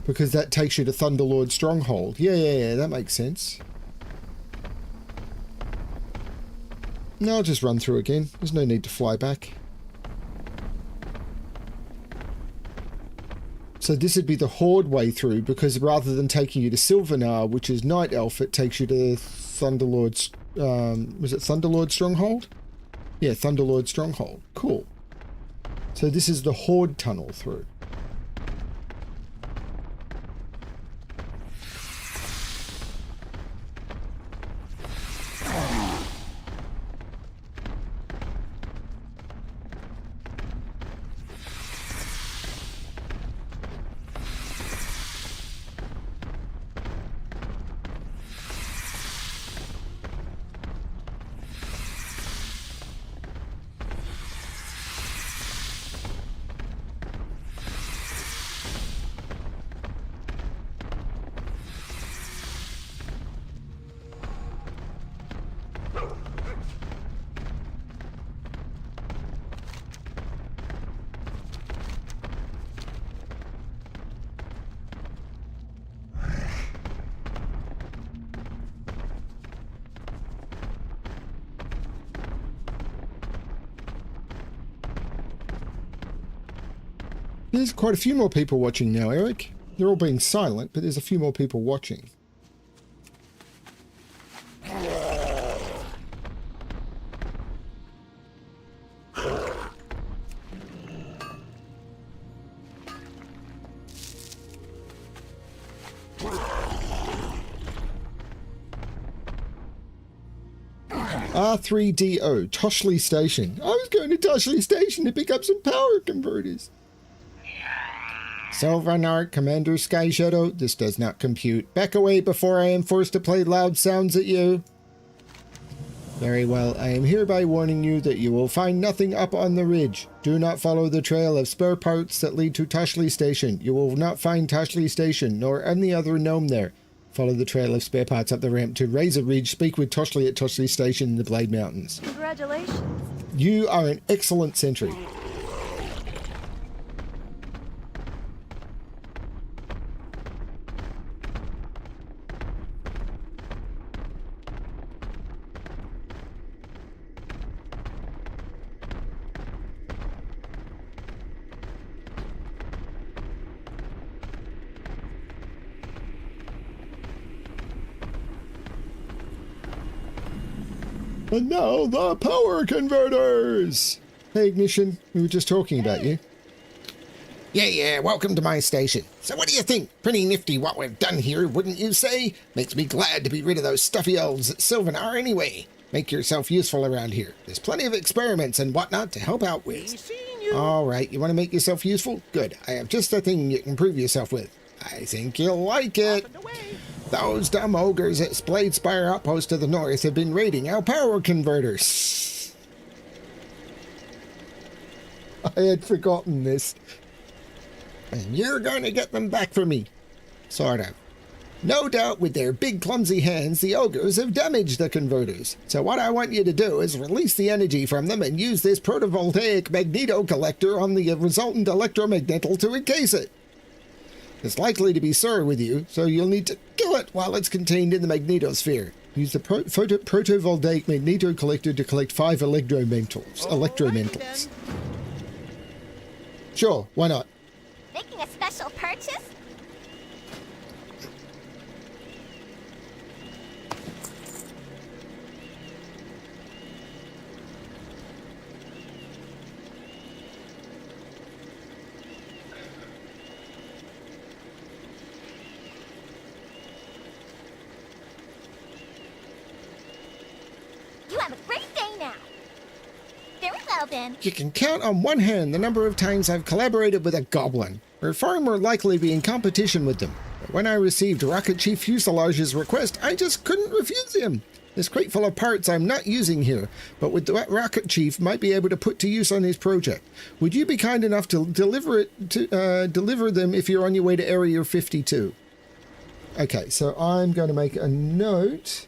Because that takes you to Thunderlord Stronghold. Yeah, that makes sense. No, I'll just run through again. There's no need to fly back. So this would be the Horde way through, because rather than taking you to Sylvanar, which is Night Elf, it takes you to Thunderlord's... was it Thunderlord Stronghold? Yeah, Thunderlord Stronghold. Cool. So this is the Horde tunnel through. There's quite a few more people watching now, Eric. They're all being silent, but there's a few more people watching. R3DO, Toshley Station. I was going to Toshley Station to pick up some power converters. Sylvanar, Commander Sky Shadow, this does not compute. Back away before I am forced to play loud sounds at you. Very well, I am hereby warning you that you will find nothing up on the ridge. Do not follow the trail of spare parts that lead to Toshley Station. You will not find Toshley Station, nor any other gnome there. Follow the trail of spare parts up the ramp to Razor Ridge. Speak with Toshley at Toshley Station in the Blade Mountains. Congratulations. You are an excellent sentry. And now the power converters! Hey Ignition, we were just talking about you. Yeah, welcome to my station. So what do you think? Pretty nifty what we've done here, wouldn't you say? Makes me glad to be rid of those stuffy elves at Sylvanar anyway. Make yourself useful around here. There's plenty of experiments and whatnot to help out with. All right, you want to make yourself useful? Good. I have just a thing you can prove yourself with. I think you'll like it. Those dumb ogres at Blade Spire Outpost to the north have been raiding our power converters. I had forgotten this. And you're going to get them back for me. Sort of. No doubt with their big clumsy hands, the ogres have damaged the converters. So what I want you to do is release the energy from them and use this protovoltaic magneto collector on the resultant electromagnetal to encase it. It's likely to be sore with you, so you'll need to kill it while it's contained in the magnetosphere. Use the protovoltaic magneto collector to collect 5 electromentals. Sure, why not? Making a special purchase? You have a great day now. Very well then. You can count on one hand the number of times I've collaborated with a goblin. We're far more likely to be in competition with them. But when I received Rocket Chief Fuselage's request, I just couldn't refuse him. This crate full of parts I'm not using here, but with the Rocket Chief might be able to put to use on his project. Would you be kind enough to deliver them if you're on your way to Area 52? Okay, so I'm going to make a note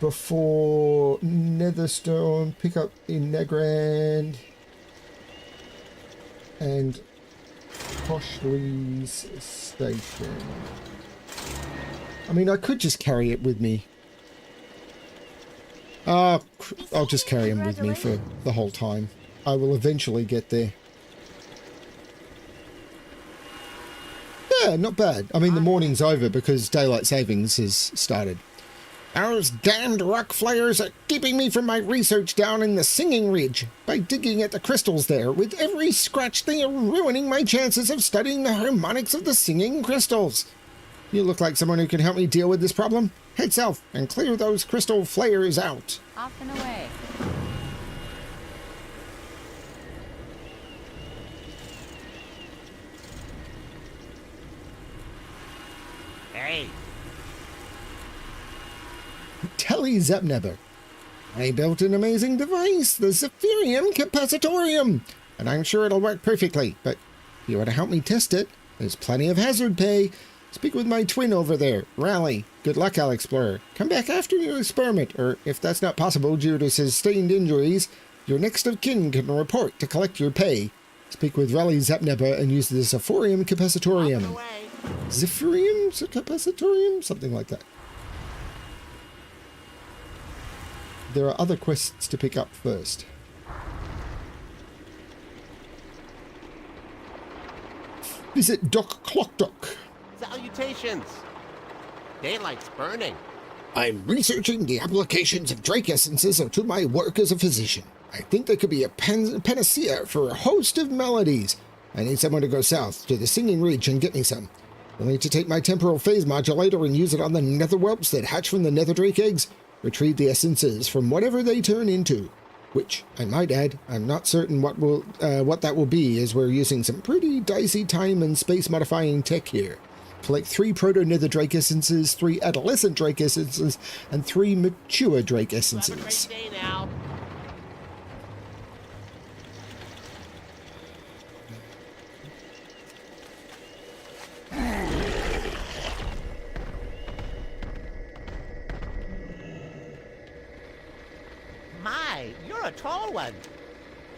before Netherstone, pick up in Negrand and Poshley's station. I mean, I could just carry it with me. I'll just carry him with me for the whole time. I will eventually get there. Yeah, not bad. I mean, the morning's over because daylight savings has started. Those damned rock flayers are keeping me from my research down in the Singing Ridge. By digging at the crystals there, with every scratch they are ruining my chances of studying the harmonics of the singing crystals. You look like someone who can help me deal with this problem. Head south and clear those crystal flayers out. Off and away. Hey, Telly Zepneber. I built an amazing device, the Zephyrium Capacitorium, and I'm sure it'll work perfectly, but if you want to help me test it, there's plenty of hazard pay. Speak with my twin over there, Raleigh. Good luck, Alexplorer. Come back after your experiment, or if that's not possible due to sustained injuries, your next of kin can report to collect your pay. Speak with Raleigh Zepneber and use the Zephyrium Capacitorium. Zephyrium Capacitorium? Something like that. There are other quests to pick up first. Visit Doc Clockdock. Salutations! Daylight's burning. I'm researching the applications of Drake essences to my work as a physician. I think they could be a panacea for a host of maladies. I need someone to go south to the Singing Ridge and get me some. I'll need to take my temporal phase modulator and use it on the netherwhelps that hatch from the nether drake eggs. Retrieve the essences from whatever they turn into. Which, I might add, I'm not certain what that will be, as we're using some pretty dicey time and space modifying tech here. Collect 3 proto-nether drake essences, 3 adolescent drake essences, and 3 mature drake essences. Have a great day now. My, you're a tall one.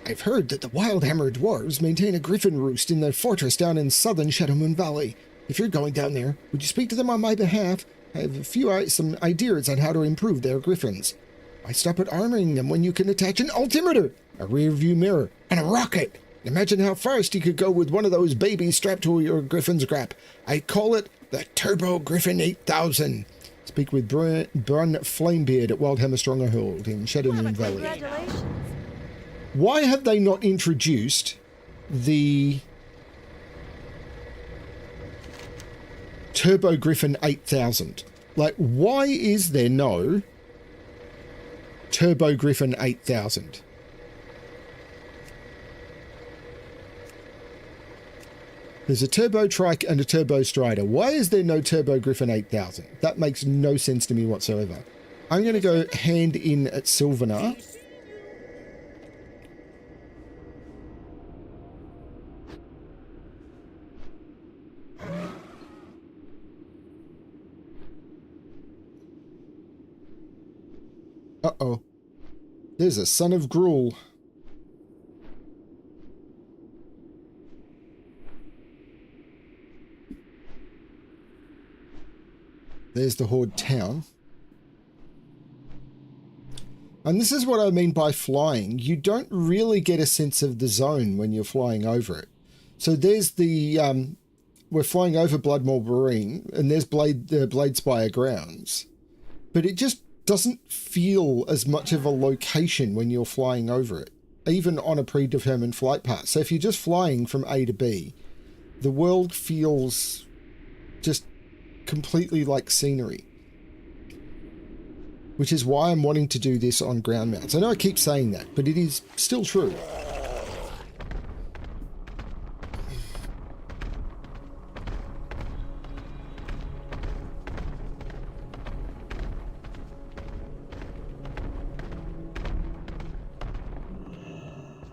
I've heard that the Wildhammer dwarves maintain a griffin roost in their fortress down in southern Shadowmoon Valley. If you're going down there, would you speak to them on my behalf? I have some ideas on how to improve their griffins. Why stop at armoring them when you can attach an altimeter, a rear view mirror, and a rocket? Imagine how fast you could go with one of those babies strapped to your griffin's grap. I call it the Turbo Griffin 8000. Speak with Brun Flamebeard at Wildhammer Stronghold in Shadowmoon Valley. Congratulations. Why have they not introduced the Turbo Griffin 8000. Like, why is there no Turbo Griffin 8000? There's a Turbo Trike and a Turbo Strider. Why is there no Turbo Griffin 8000? That makes no sense to me whatsoever. I'm going to go hand in at Sylvanar. Uh-oh. There's a son of Gruul. There's the Horde town. And this is what I mean by flying. You don't really get a sense of the zone when you're flying over it. So there's the... we're flying over Bloodmaw Marine, and there's Bladespire grounds. But it just doesn't feel as much of a location when you're flying over it, even on a predetermined flight path. So if you're just flying from A to B, the world feels just completely like scenery, which is why I'm wanting to do this on ground mounts. I know I keep saying that, but it is still true.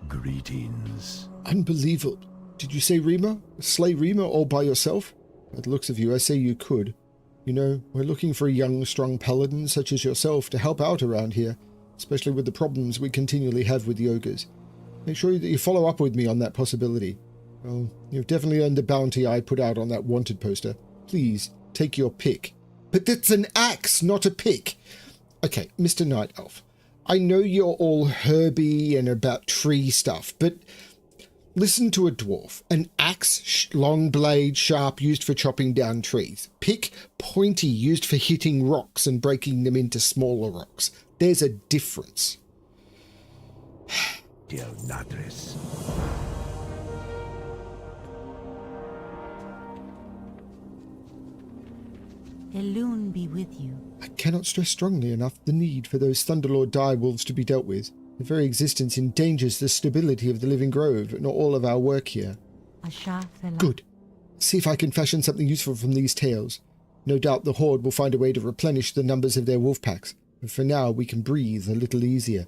Greetings. Unbelievable. Did you say Rima? Slay Rima all by yourself? By the looks of you, I say you could. You know, we're looking for a young, strong paladin such as yourself to help out around here, especially with the problems we continually have with the ogres. Make sure that you follow up with me on that possibility. Well, you've definitely earned the bounty I put out on that wanted poster. Please, take your pick. But that's an axe, not a pick. Okay, Mr. Night Elf. I know you're all herby and about tree stuff, but listen to a dwarf. An axe, long blade, sharp, used for chopping down trees. Pick, pointy, used for hitting rocks and breaking them into smaller rocks. There's a difference. Del Nadris. Elune be with you. I cannot stress strongly enough the need for those Thunderlord direwolves to be dealt with. Their very existence endangers the stability of the Living Grove and all of our work here. Good. See if I can fashion something useful from these tales. No doubt the Horde will find a way to replenish the numbers of their wolf packs, but for now we can breathe a little easier.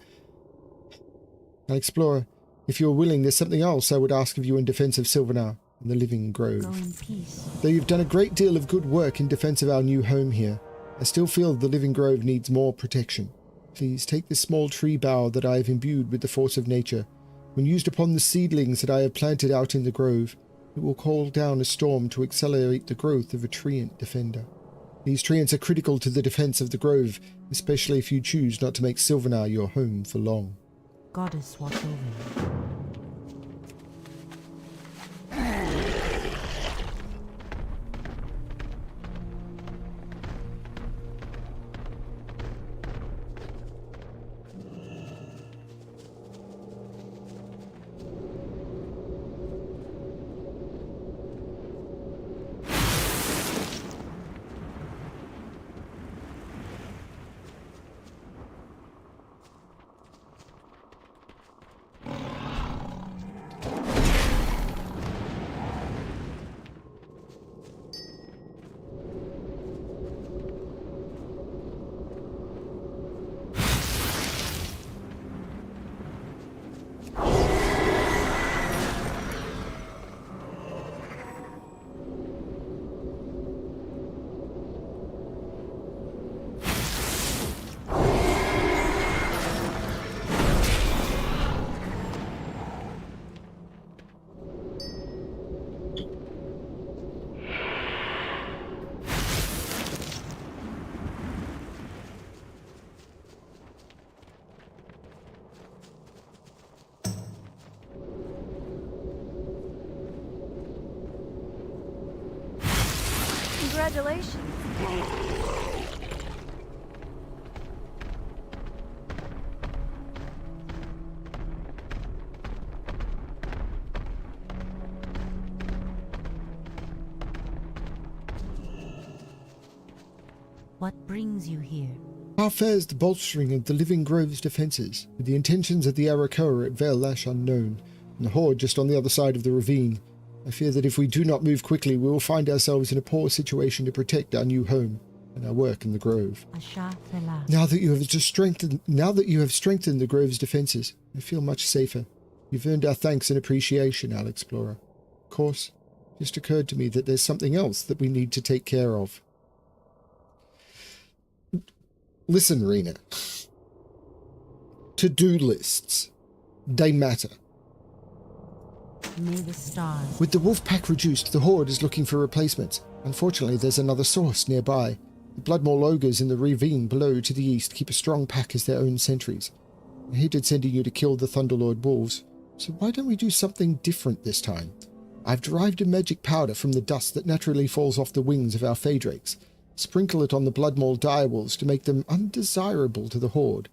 Alexplorer, if you are willing, there's something else I would ask of you in defense of Sylvanar and the Living Grove. Go in peace. Though you've done a great deal of good work in defense of our new home here, I still feel the Living Grove needs more protection. Please take this small tree bough that I have imbued with the force of nature. When used upon the seedlings that I have planted out in the grove, it will call down a storm to accelerate the growth of a treant defender. These treants are critical to the defense of the grove, especially if you choose not to make Sylvanar your home for long. Goddess watch over you. Congratulations. What brings you here? How fares the bolstering of the Living Grove's defences, with the intentions of the Arakoa at Vale Lash unknown, and the Horde just on the other side of the ravine? I fear that if we do not move quickly, we will find ourselves in a poor situation to protect our new home and our work in the Grove. Now that you have strengthened the Grove's defences, I feel much safer. You've earned our thanks and appreciation, Alexplorer. Of course, it just occurred to me that there's something else that we need to take care of. Listen, Rena. To-do lists. They matter. May the stars. With the wolf pack reduced, the Horde is looking for replacements. Unfortunately, there's another source nearby. The Bloodmaw ogres in the ravine below to the east keep a strong pack as their own sentries. I hated sending you to kill the Thunderlord wolves, so why don't we do something different this time? I've derived a magic powder from the dust that naturally falls off the wings of our Phaedrakes. Sprinkle it on the Bloodmaw direwolves to make them undesirable to the Horde.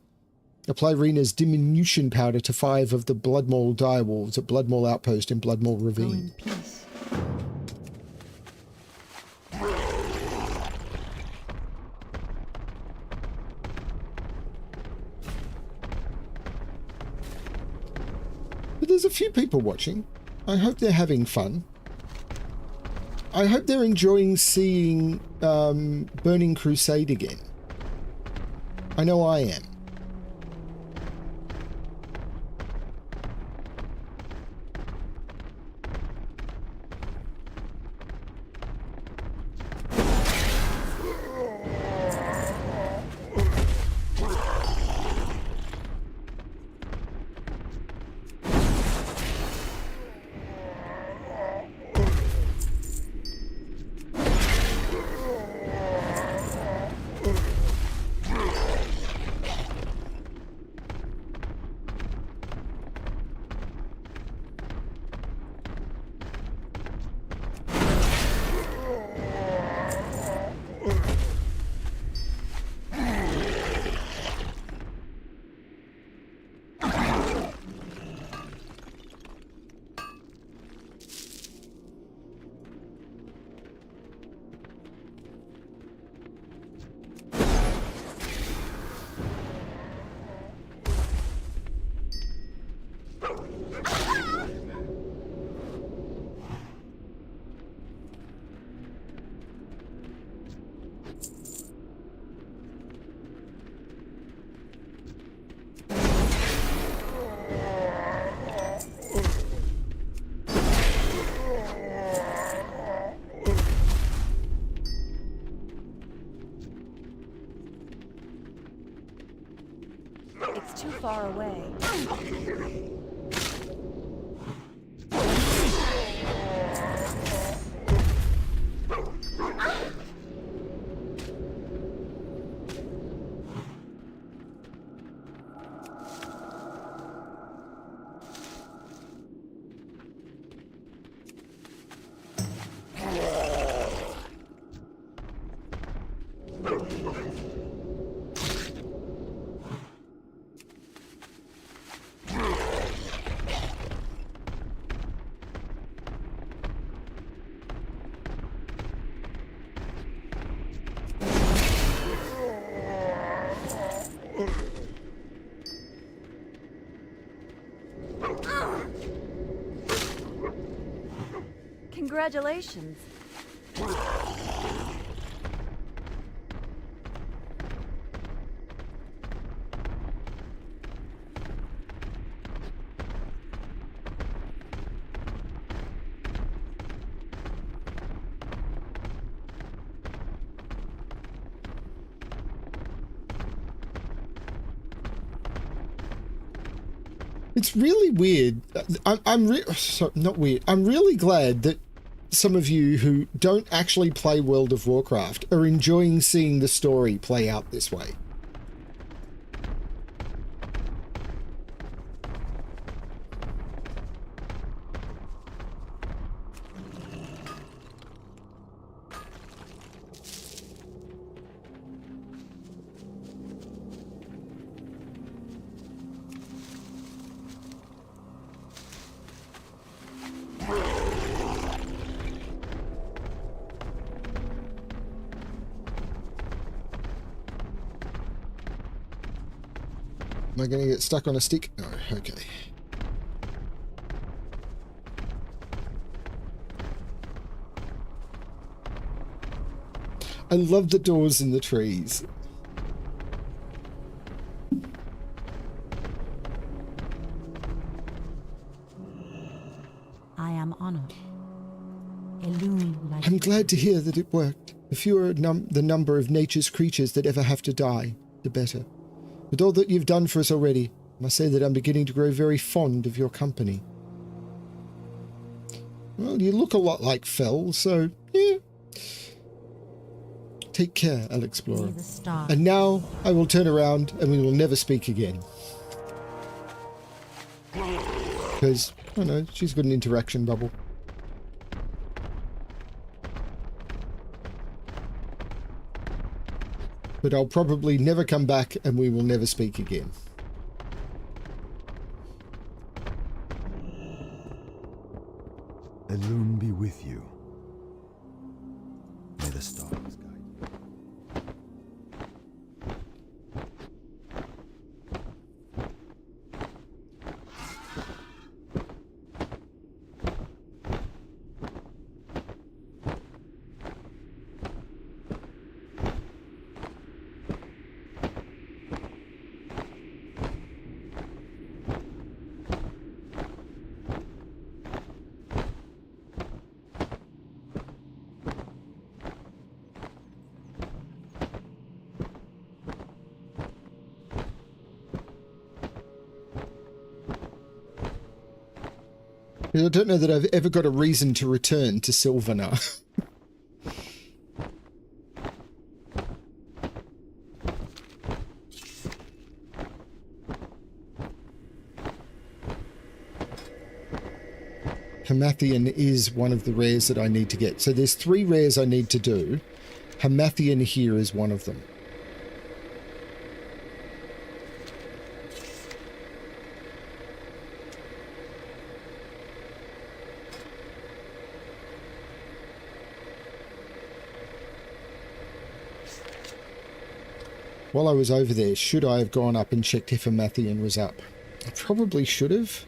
Apply Rena's diminution powder to 5 of the Bloodmaw direwolves at Bloodmaw Outpost in Bloodmaw Ravine. Go in peace. But there's a few people watching. I hope they're having fun. I hope they're enjoying seeing Burning Crusade again. I know I am. It's too far away. Congratulations. It's really weird. Not weird. I'm really glad that some of you who don't actually play World of Warcraft are enjoying seeing the story play out this way. Am I going to get stuck on a stick? No, okay. I love the doors in the trees. I am honored. A loon like I'm glad to hear that it worked. The fewer the number of nature's creatures that ever have to die, the better. With all that you've done for us already, I must say that I'm beginning to grow very fond of your company. Well, you look a lot like Fel, so yeah. Take care, Alexplorer. the star. And now I will turn around and we will never speak again. Because, I don't know, she's got an interaction bubble. But I'll probably never come back and we will never speak again. A loon be with you. May the stars guide you. I don't know that I've ever got a reason to return to Sylvanar. Hamathian is one of the rares that I need to get. So there's 3 rares I need to do. Hamathian here is one of them. While I was over there, should I have gone up and checked if Hamathian was up? I probably should have.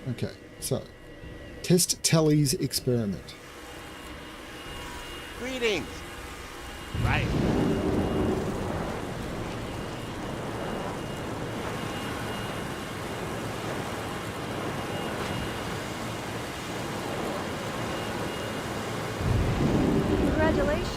Okay, so test Telly's experiment. Greetings. Right. Congratulations.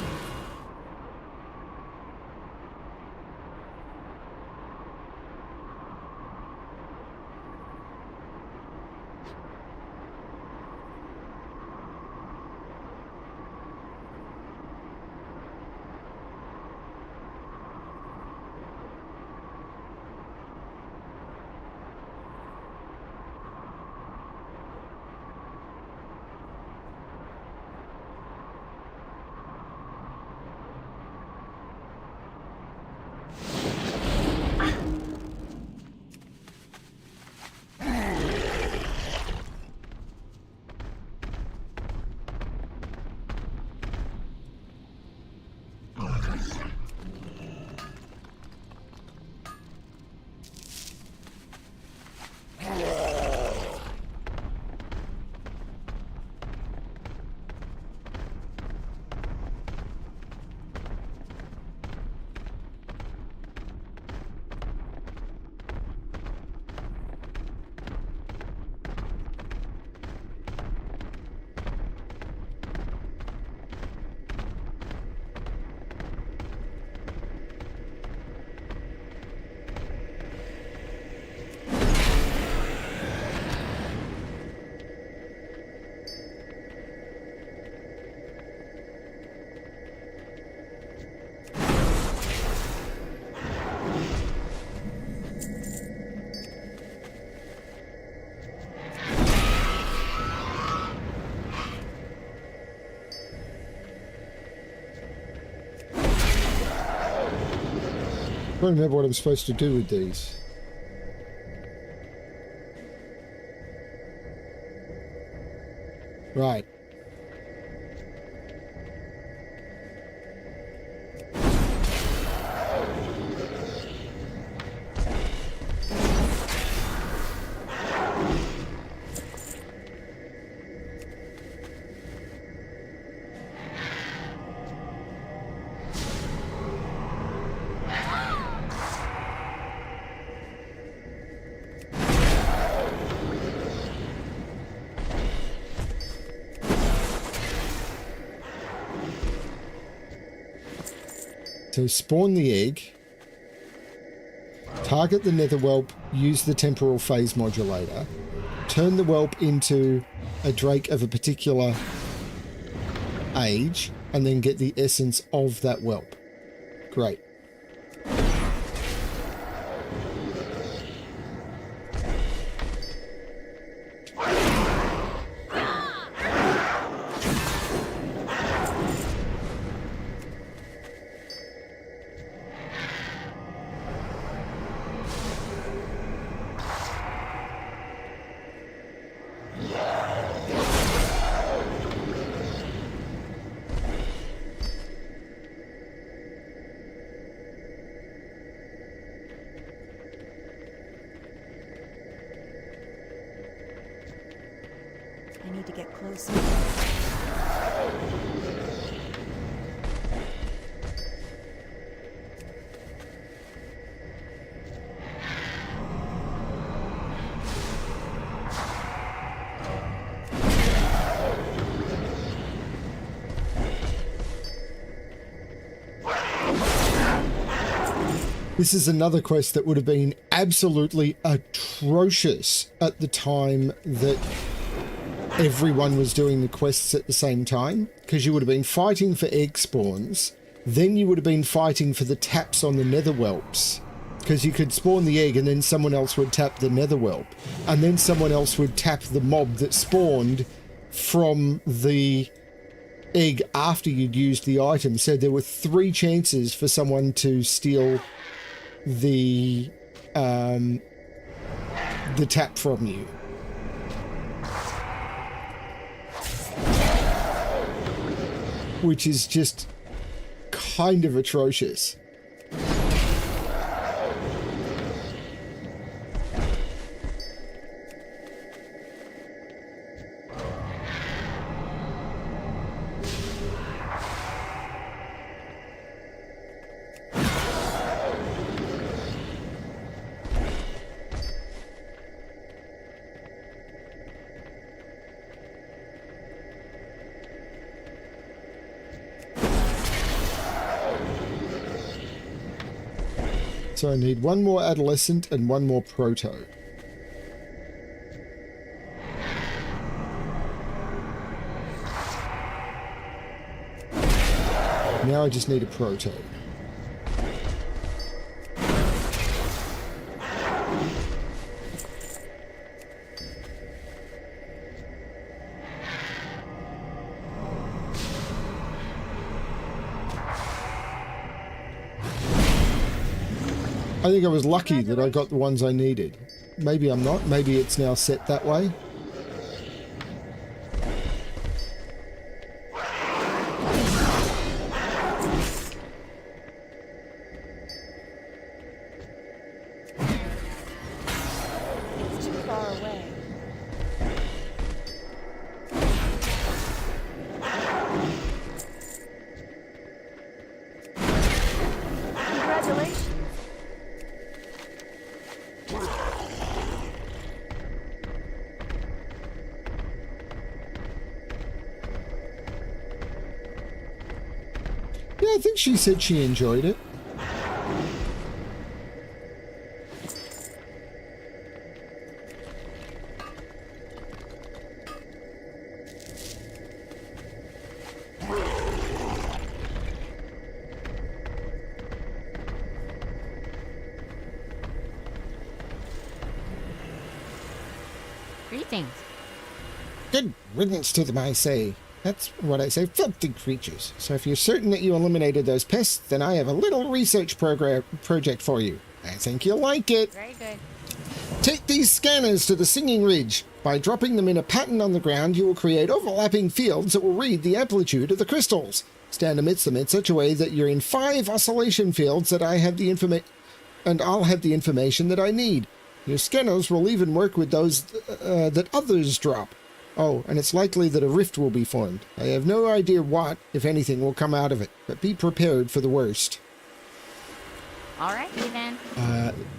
don't remember what I'm supposed to do with these. Right. So spawn the egg, target the nether whelp, use the temporal phase modulator, turn the whelp into a drake of a particular age, and then get the essence of that whelp. Great. I need to get closer. This is another quest that would have been absolutely atrocious at the time that everyone was doing the quests at the same time, because you would have been fighting for egg spawns, then you would have been fighting for the taps on the nether whelps, because you could spawn the egg and then someone else would tap the nether whelp, and then someone else would tap the mob that spawned from the egg after you'd used the item. So there were 3 chances for someone to steal the tap from you. Which is just kind of atrocious. So I need 1 more adolescent and 1 more proto. Now I just need a proto. I think I was lucky that I got the ones I needed. Maybe I'm not. Maybe it's now set that way. It's too far away. Congratulations. Yeah, I think she said she enjoyed it. Greetings. Good riddance to them, I say. That's what I say, filthy creatures. So if you're certain that you eliminated those pests, then I have a little research project for you. I think you'll like it. Very good. Take these scanners to the Singing Ridge. By dropping them in a pattern on the ground, you will create overlapping fields that will read the amplitude of the crystals. Stand amidst them in such a way that you're in 5 oscillation fields that I have the information, and I'll have the information that I need. Your scanners will even work with those that others drop. Oh, and it's likely that a rift will be formed. I have no idea what, if anything, will come out of it, but be prepared for the worst. All right, then.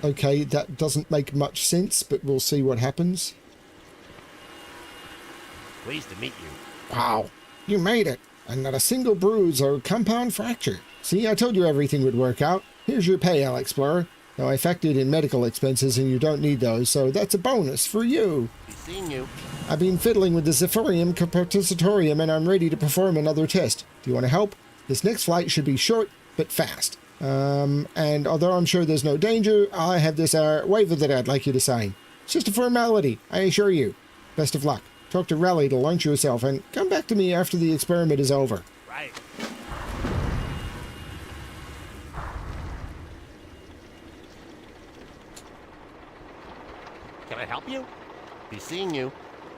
Okay, that doesn't make much sense, but we'll see what happens. Pleased to meet you. Wow, you made it, and not a single bruise or compound fracture. See, I told you everything would work out. Here's your pay, Alexplorer. Now, I factored in medical expenses, and you don't need those, so that's a bonus for you. Be seeing you. I've been fiddling with the Zephyrium Capacitatorium, and I'm ready to perform another test. Do you want to help? This next flight should be short, but fast. And although I'm sure there's no danger, I have this waiver that I'd like you to sign. It's just a formality, I assure you. Best of luck. Talk to Raleigh to launch yourself, and come back to me after the experiment is over. Right. Can I help you? Be seeing you.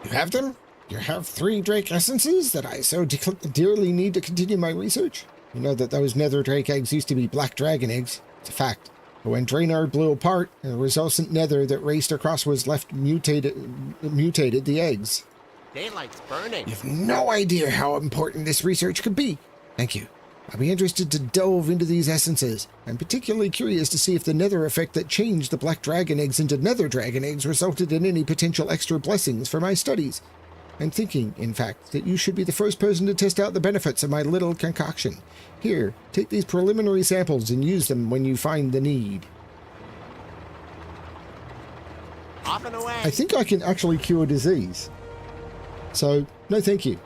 You have them? You have 3 Drake essences that I so dearly need to continue my research? You know that those nether Drake eggs used to be black dragon eggs. It's a fact. But when Draenor blew apart, and the resultant nether that raced across was left mutated the eggs. Daylight's burning. You have no idea how important this research could be. Thank you. I'll be interested to delve into these essences. I'm particularly curious to see if the nether effect that changed the black dragon eggs into nether dragon eggs resulted in any potential extra blessings for my studies. I'm thinking, in fact, that you should be the first person to test out the benefits of my little concoction. Here, take these preliminary samples and use them when you find the need. Off and away. I think I can actually cure disease. So, no thank you.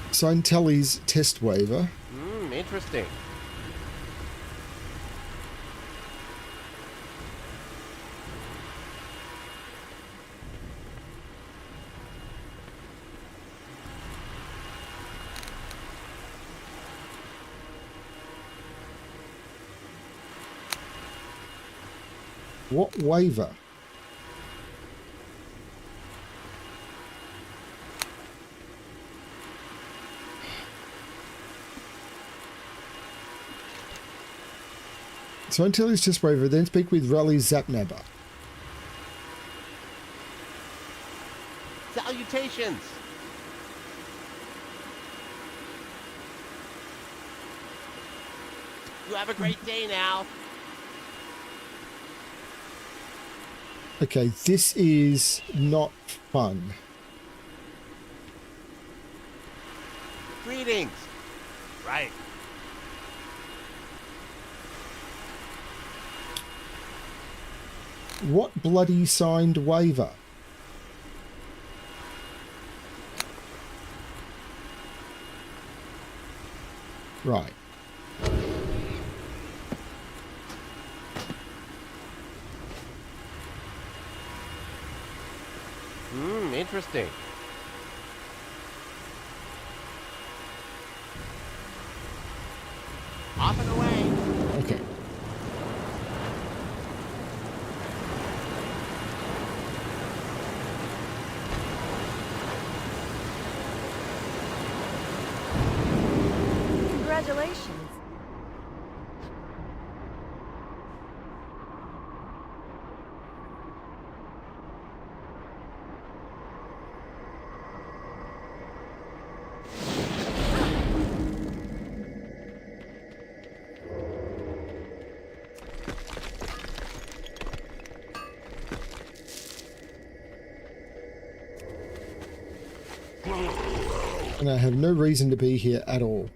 Sign Telly's test waiver. Interesting. What waiver? So until his test waiver, then speak with Raleigh Zapnabber. Salutations. You have a great day now. Okay, this is not fun. Greetings. Right. What bloody signed waiver? Right. Interesting. Off and away. Okay. Congratulations. And I have no reason to be here at all.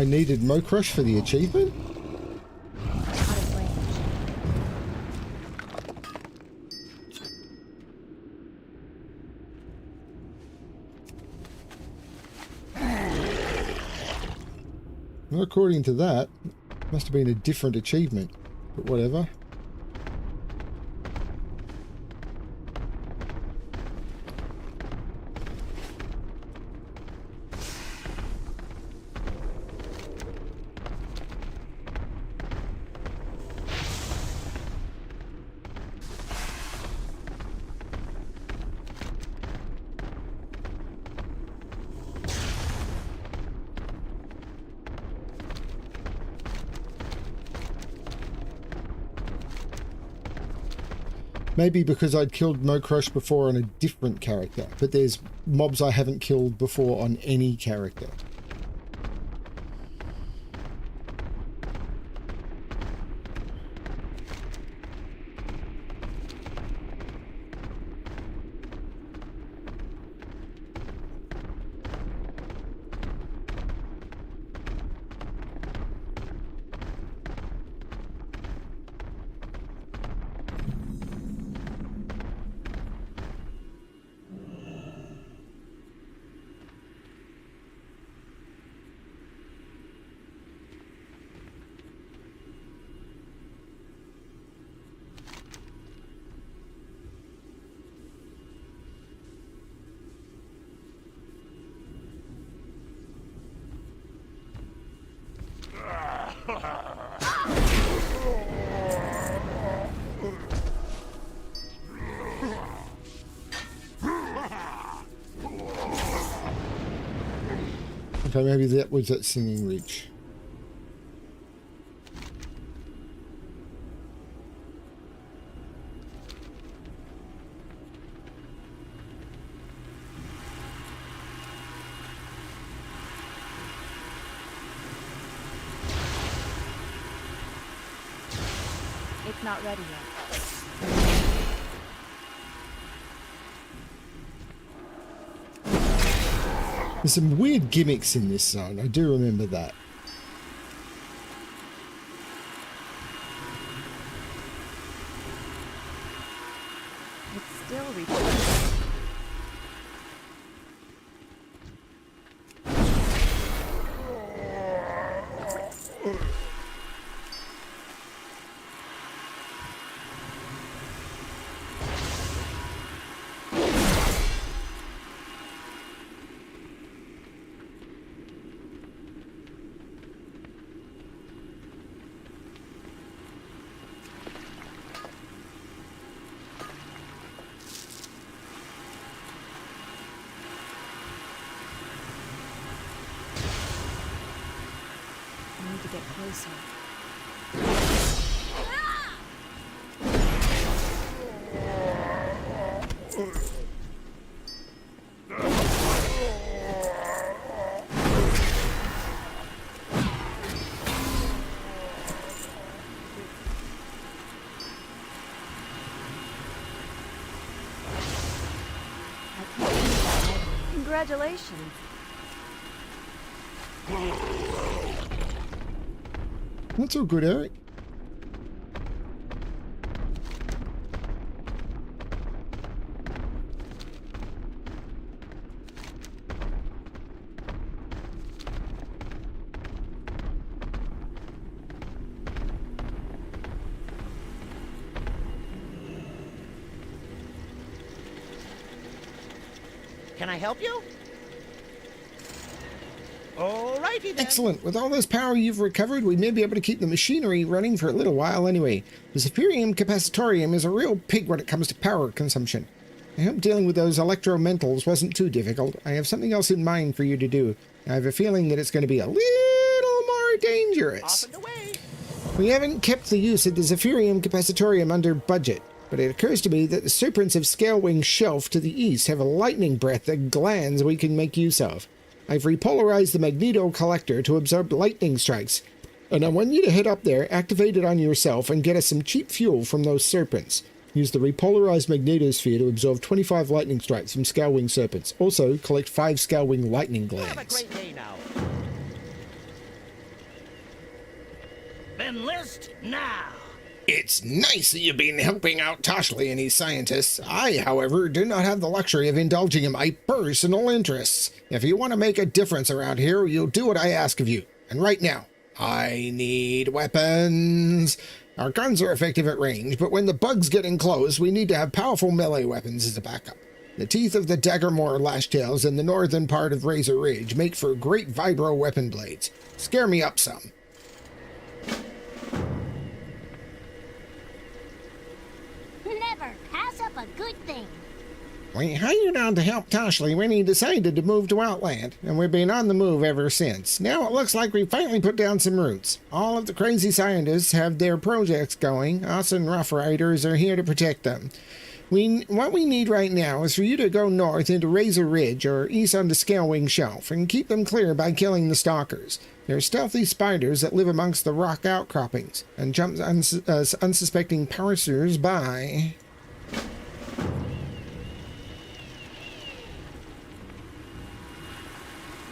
I needed Mo Crush for the achievement? Out of range. Well, according to that, must have been a different achievement, but whatever. Maybe because I'd killed Mo Crush before on a different character, but there's mobs I haven't killed before on any character. Okay, maybe that was that singing reach. It's not ready yet. There's some weird gimmicks in this zone, I do remember that. It's still reaching. I need to get closer. Congratulations. That's all good, Eric. Can I help you? Alrighty then. Excellent. With all this power you've recovered, we may be able to keep the machinery running for a little while anyway. The Zephyrium Capacitorium is a real pig when it comes to power consumption. I hope dealing with those electromentals wasn't too difficult. I have something else in mind for you to do. I have a feeling that it's going to be a little more dangerous. Off and away. We haven't kept the use of the Zephyrium Capacitorium under budget, but it occurs to me that the serpents of Scalewing Shelf to the east have a lightning breath that glands we can make use of. I've repolarized the magneto collector to absorb lightning strikes, and I want you to head up there, activate it on yourself, and get us some cheap fuel from those serpents. Use the repolarized magnetosphere to absorb 25 lightning strikes from Scalewing serpents. Also, collect 5 Scalewing lightning Have a glands. great day now. Enlist now. It's nice that you've been helping out Toshley and his scientists. I, however, do not have the luxury of indulging in my personal interests. If you want to make a difference around here, you'll do what I ask of you. And right now, I need weapons. Our guns are effective at range, but when the bugs get in close, we need to have powerful melee weapons as a backup. The teeth of the Daggermore lashtails in the northern part of Razor Ridge make for great vibro weapon blades. Scare me up some. Never pass up a good thing. We hired on to help Toshley when he decided to move to Outland, and we've been on the move ever since. Now it looks like we've finally put down some roots. All of the crazy scientists have their projects going. Us and Rough Riders are here to protect them. What we need right now is for you to go north into Razor Ridge or east on the Scalewing Shelf and keep them clear by killing the stalkers. They're stealthy spiders that live amongst the rock outcroppings and jump unsuspecting passers by.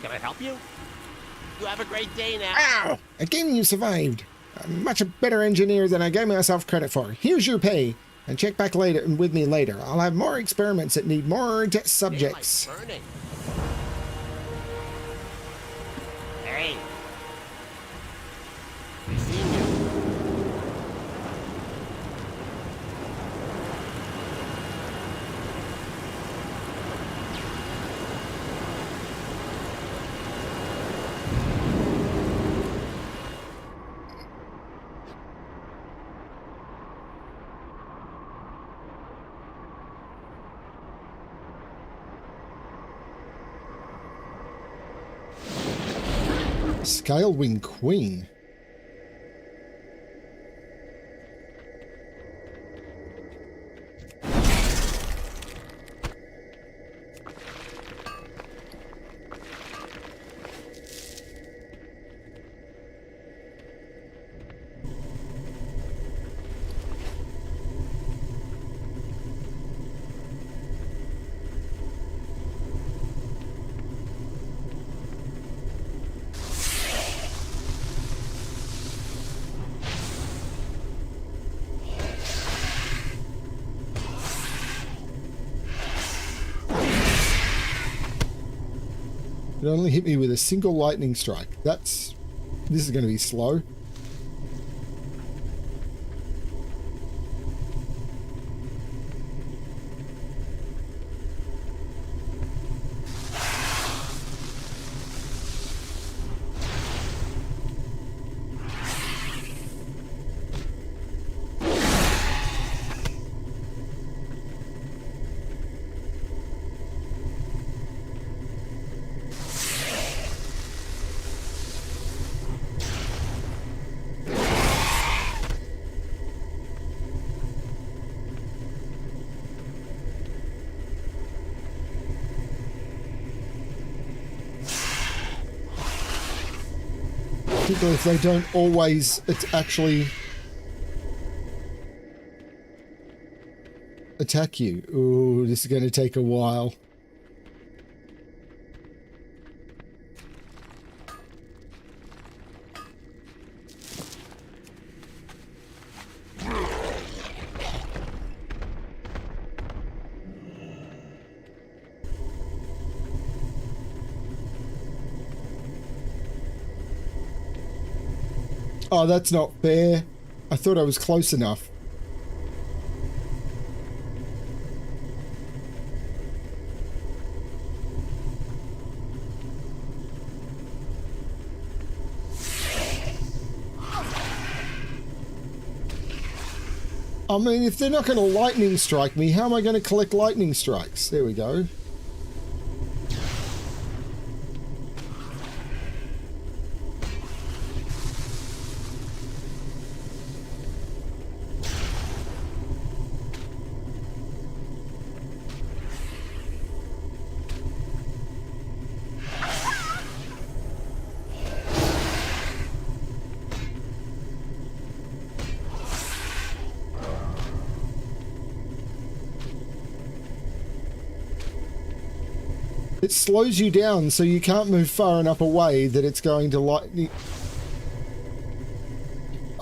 Can I help you? You have a great day now. Ow! Again you survived. I'm much a better engineer than I gave myself credit for. Here's your pay. And check back later with me later. I'll have more experiments that need more test subjects. Daylight's burning. Hey. I seen you. Scalewing Queen. It only hit me with a single lightning strike. This is going to be slow. Particularly if they don't always actually attack you. Ooh, this is going to take a while. Oh, that's not fair. I thought I was close enough. I mean, if they're not going to lightning strike me, how am I going to collect lightning strikes? There we go. It slows you down so you can't move far enough away that it's going to lightning.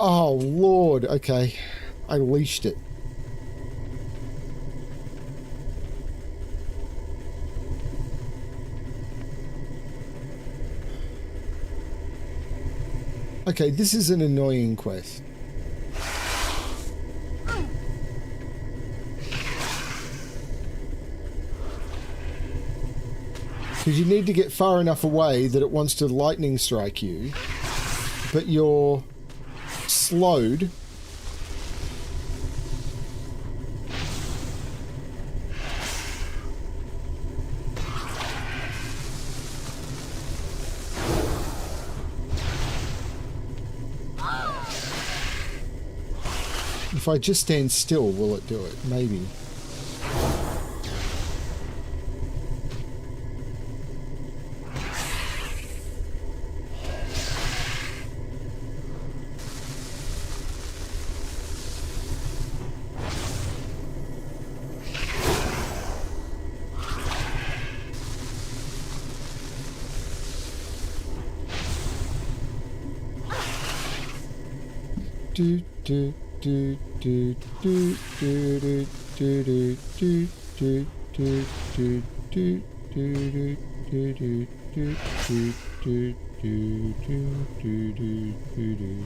Oh, Lord. Okay. I leashed it. Okay, this is an annoying quest. Because you need to get far enough away that it wants to lightning strike you, but you're slowed. If I just stand still, will it do it? Maybe. Do do do do do do do do do do do do do do do do do do do.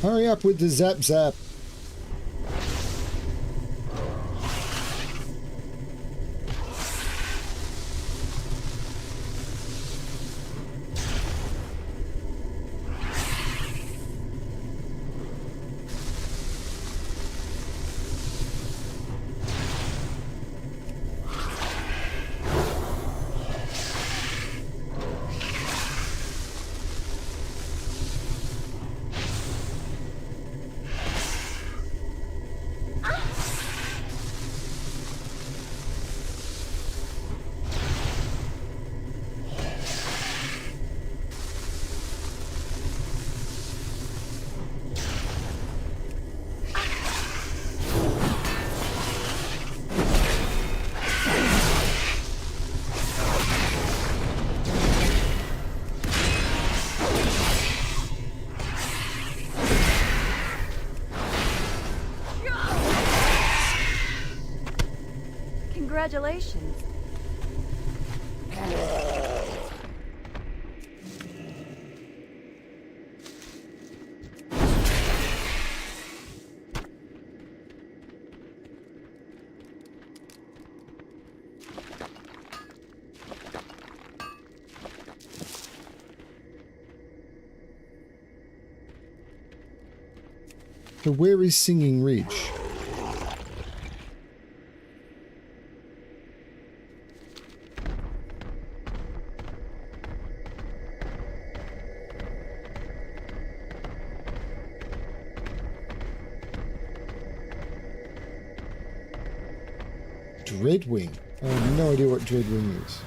Hurry up with the zap zap. Congratulations. So where is Singing Ridge? Dreadwing. I have no idea what Dreadwing is.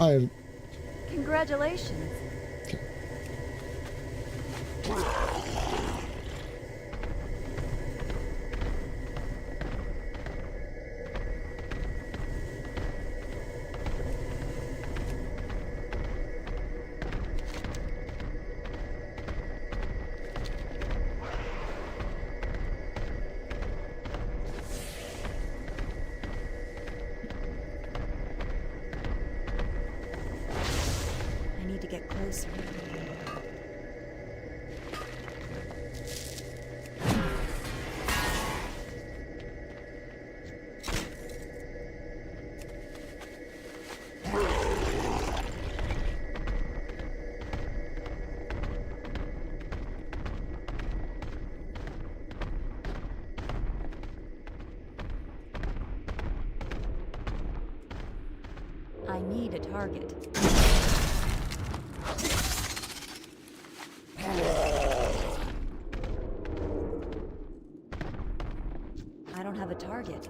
I am. Congratulations. I need to get closer. I need a target. I don't have a target.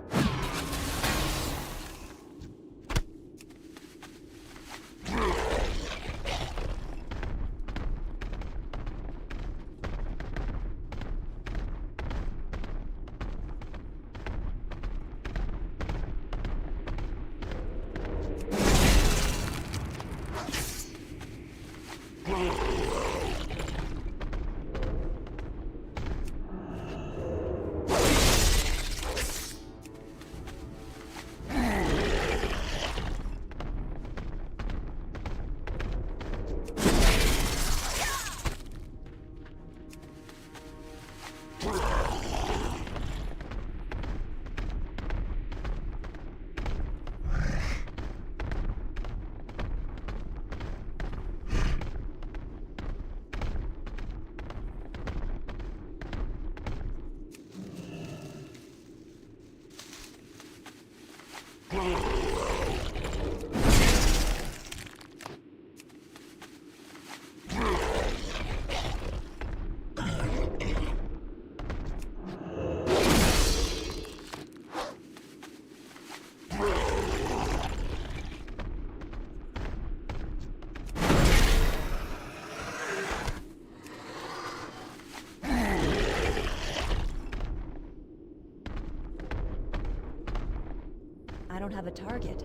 I don't have a target.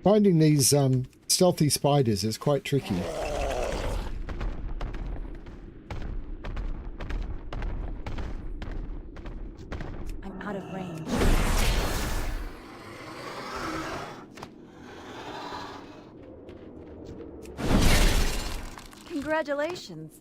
Finding these stealthy spiders is quite tricky. I'm out of range. Congratulations.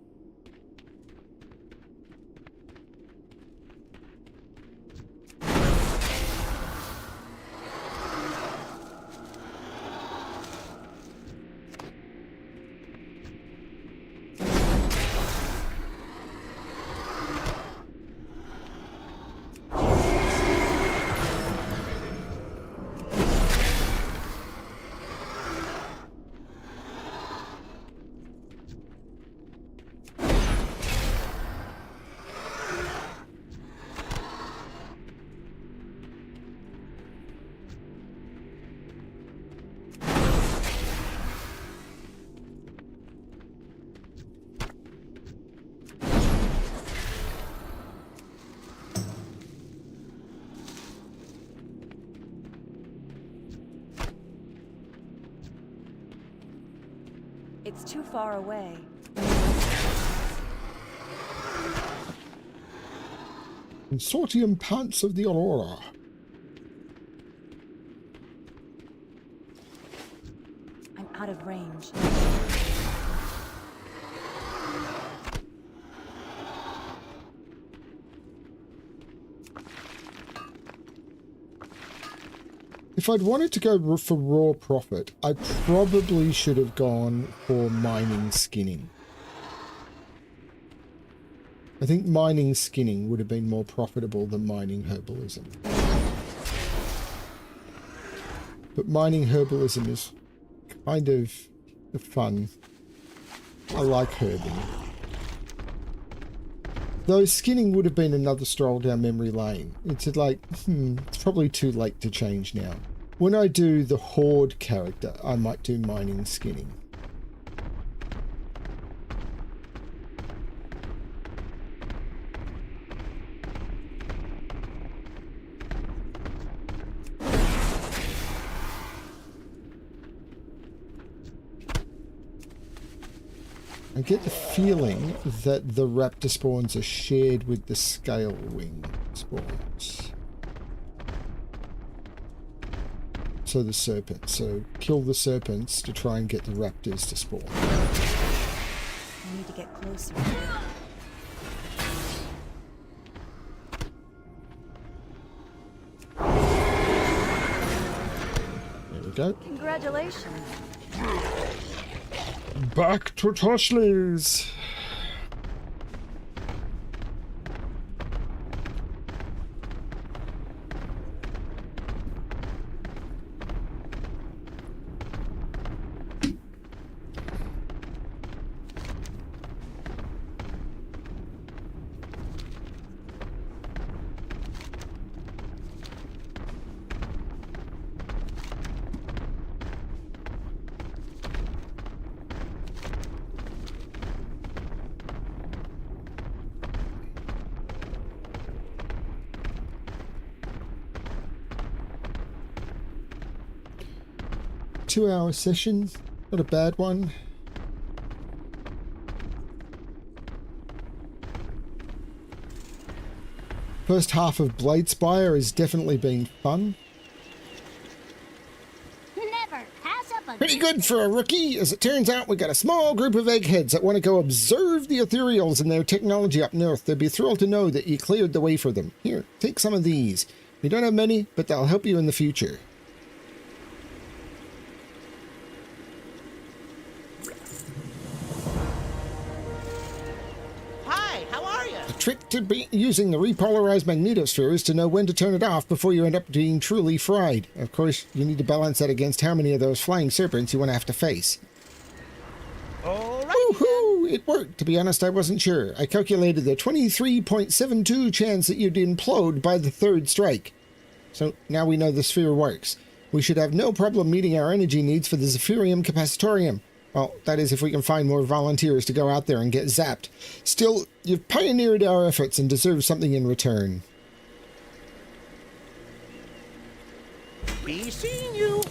It's too far away. Consortium Pants of the Aurora. I'm out of range. If I'd wanted to go for raw profit, I probably should have gone for mining skinning. I think mining skinning would have been more profitable than mining herbalism. But mining herbalism is kind of fun. I like herbing. Though skinning would have been another stroll down memory lane. It's like, it's probably too late to change now. When I do the Horde character, I might do mining skinning. I get the feeling that the raptor spawns are shared with the scale wing spawns. So the serpents. So kill the serpents to try and get the raptors to spawn. I need to get closer. There we go. Congratulations. Back to Toshli's. Two-hour session, not a bad one. First half of Bladespire has definitely been fun. Never pass up a Pretty good for a rookie. As it turns out, we got a small group of eggheads that want to go observe the ethereals and their technology up north. They'd be thrilled to know that you cleared the way for them. Here, take some of these. We don't have many, but they'll help you in the future. Hi, how are you? The trick to using the repolarized magnetosphere is to know when to turn it off before you end up being truly fried. Of course, you need to balance that against how many of those flying serpents you want to have to face. All right. Woohoo! It worked. To be honest, I wasn't sure. I calculated the 23.72 chance that you'd implode by the third strike. So now we know the sphere works. We should have no problem meeting our energy needs for the Zephyrium Capacitorium. Well, that is if we can find more volunteers to go out there and get zapped. Still, you've pioneered our efforts and deserve something in return. Be seeing you.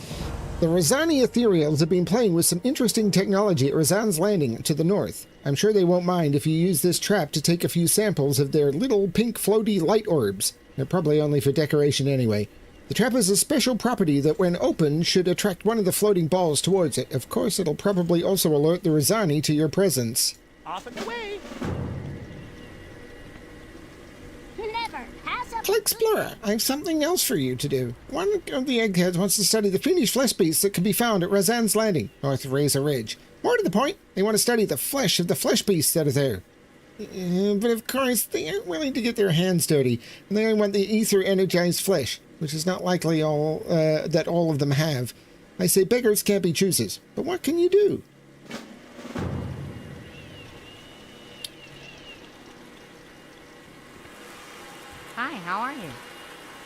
The Razani Ethereals have been playing with some interesting technology at Razan's Landing to the north. I'm sure they won't mind if you use this trap to take a few samples of their little pink floaty light orbs. They're probably only for decoration anyway. The trap has a special property that when opened should attract one of the floating balls towards it. Of course, it'll probably also alert the Razani to your presence. Off and away. Never pass up Alexplorer, I have something else for you to do. One of the eggheads wants to study the fiendish flesh beasts that can be found at Razan's Landing, north of Razor Ridge. More to the point, they want to study the flesh of the flesh beasts that are there. But of course, they aren't willing to get their hands dirty, and they only want the ether-energized flesh, which is not likely that all of them have. I say beggars can't be choosers, but what can you do? Hi, how are you?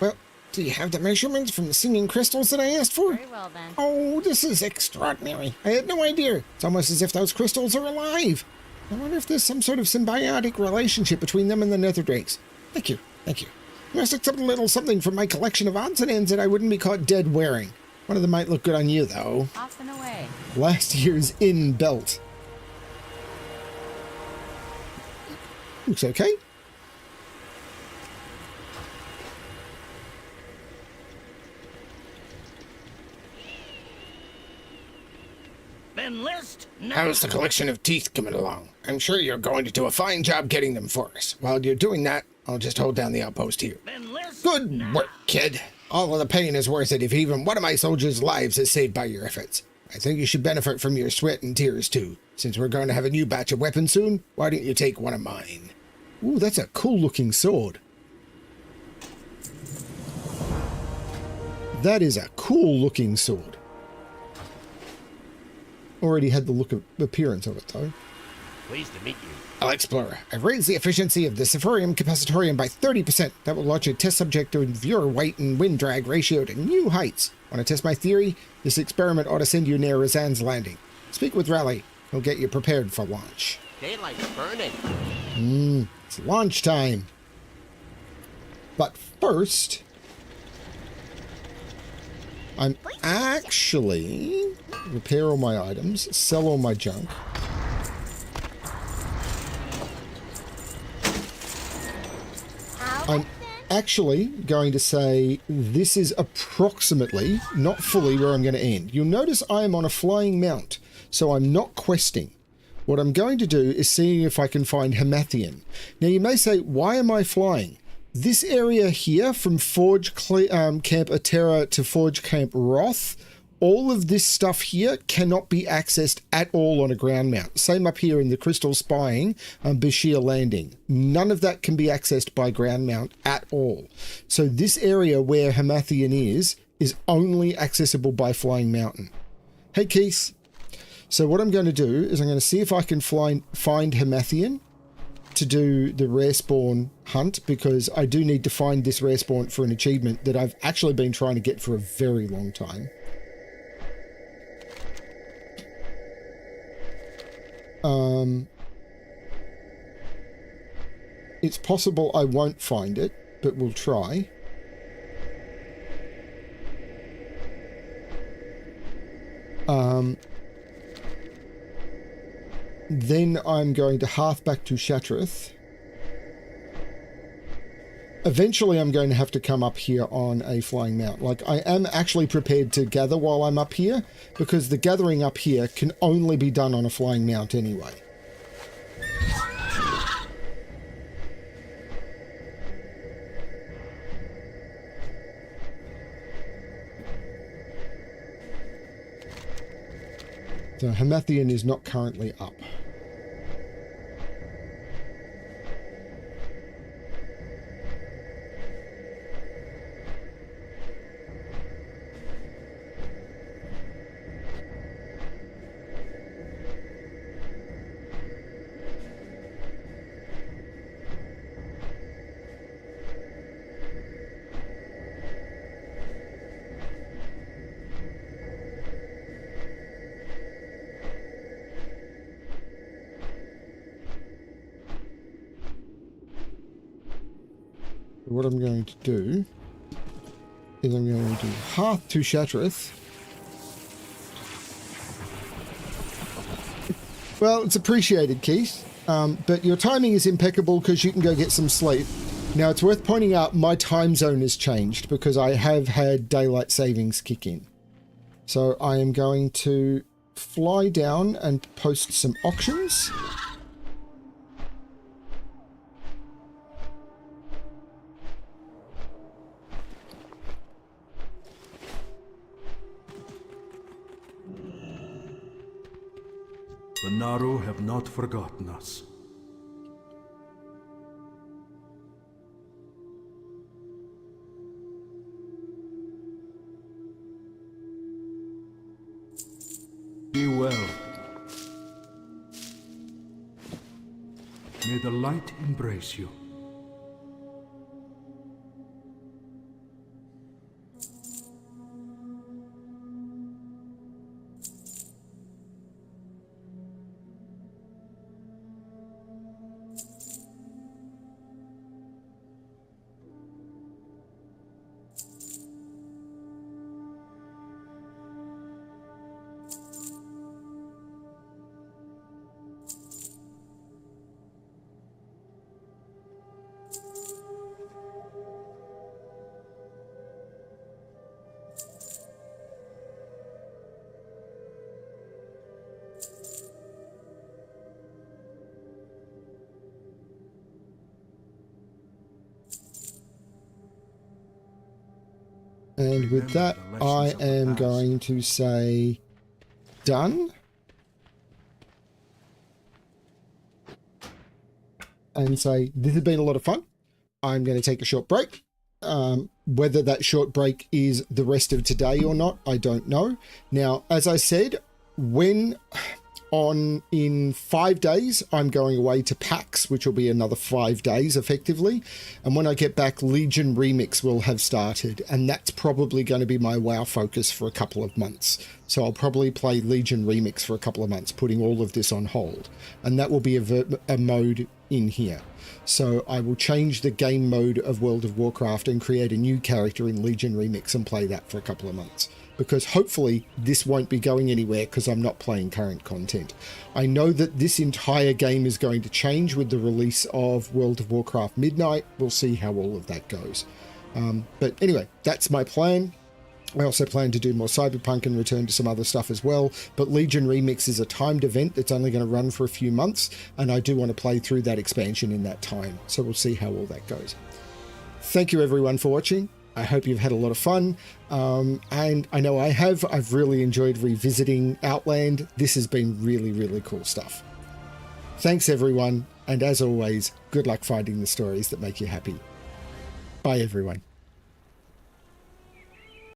Well, do you have the measurements from the singing crystals that I asked for? Very well then. Oh, this is extraordinary. I had no idea. It's almost as if those crystals are alive. I wonder if there's some sort of symbiotic relationship between them and the nether drakes. Thank you, thank you. You must accept a little something from my collection of odds and ends that I wouldn't be caught dead wearing. One of them might look good on you, though. Off and away. Last year's in belt. Looks okay. Enlist now. How's the collection of teeth coming along? I'm sure you're going to do a fine job getting them for us. While you're doing that, I'll just hold down the outpost here. Enlist Good now. work, kid. All of the pain is worth it if even one of my soldiers' lives is saved by your efforts. I think you should benefit from your sweat and tears, too. Since we're going to have a new batch of weapons soon, why don't you take one of mine? Ooh, that's a cool-looking sword. That is a cool-looking sword. Already had the look of appearance of it, though. Pleased to meet you. Alexplorer, I've raised the efficiency of the Sephorium Capacitorium by 30%. That will launch a test subject to viewer weight and wind drag ratio to new heights. Want to test my theory? This experiment ought to send you near Razan's landing. Speak with Raleigh. He'll get you prepared for launch. Daylight's burning. It's launch time. But first, I'm actually repair all my items, sell all my junk. I'm actually going to say this is approximately, not fully, where I'm going to end. You'll notice I am on a flying mount, so I'm not questing. What I'm going to do is seeing if I can find Hamathian. Now you may say, why am I flying? This area here, from Forge Camp Atera to Forge Camp Roth, all of this stuff here cannot be accessed at all on a ground mount. Same up here in the Crystal Spying and Bashir Landing. None of that can be accessed by ground mount at all. So this area where Hamathian is only accessible by flying mountain. Hey Keith. So what I'm going to do is I'm going to see if I can find Hamathian to do the rare spawn hunt, because I do need to find this rare spawn for an achievement that I've actually been trying to get for a very long time. It's possible I won't find it, but we'll try. Then I'm going to half back to Shattrath. Eventually I'm going to have to come up here on a flying mount. Like, I am actually prepared to gather while I'm up here, because the gathering up here can only be done on a flying mount anyway. So Hamathian is not currently up. What I'm going to do is I'm going to half to Shattrath. Well, it's appreciated, Keith, but your timing is impeccable because you can go get some sleep. Now, it's worth pointing out my time zone has changed because I have had daylight savings kick in. So I am going to fly down and post some auctions. The Naru have not forgotten us. Be well. May the light embrace you. And with that, I am going to say done. And say, this has been a lot of fun. I'm going to take a short break. Whether that short break is the rest of today or not, I don't know. Now, as I said, when in 5 days, I'm going away to PAX, which will be another 5 days effectively. And when I get back, Legion Remix will have started. And that's probably going to be my WoW focus for a couple of months. So I'll probably play Legion Remix for a couple of months, putting all of this on hold. And that will be a mode in here. So I will change the game mode of World of Warcraft and create a new character in Legion Remix and play that for a couple of months. Because hopefully this won't be going anywhere because I'm not playing current content. I know that this entire game is going to change with the release of World of Warcraft Midnight. We'll see how all of that goes. But anyway, that's my plan. I also plan to do more Cyberpunk and return to some other stuff as well. But Legion Remix is a timed event that's only going to run for a few months. And I do want to play through that expansion in that time. So we'll see how all that goes. Thank you everyone for watching. I hope you've had a lot of fun, and I know I have. I've really enjoyed revisiting Outland. This has been really, really cool stuff. Thanks everyone, and as always, good luck finding the stories that make you happy. Bye everyone.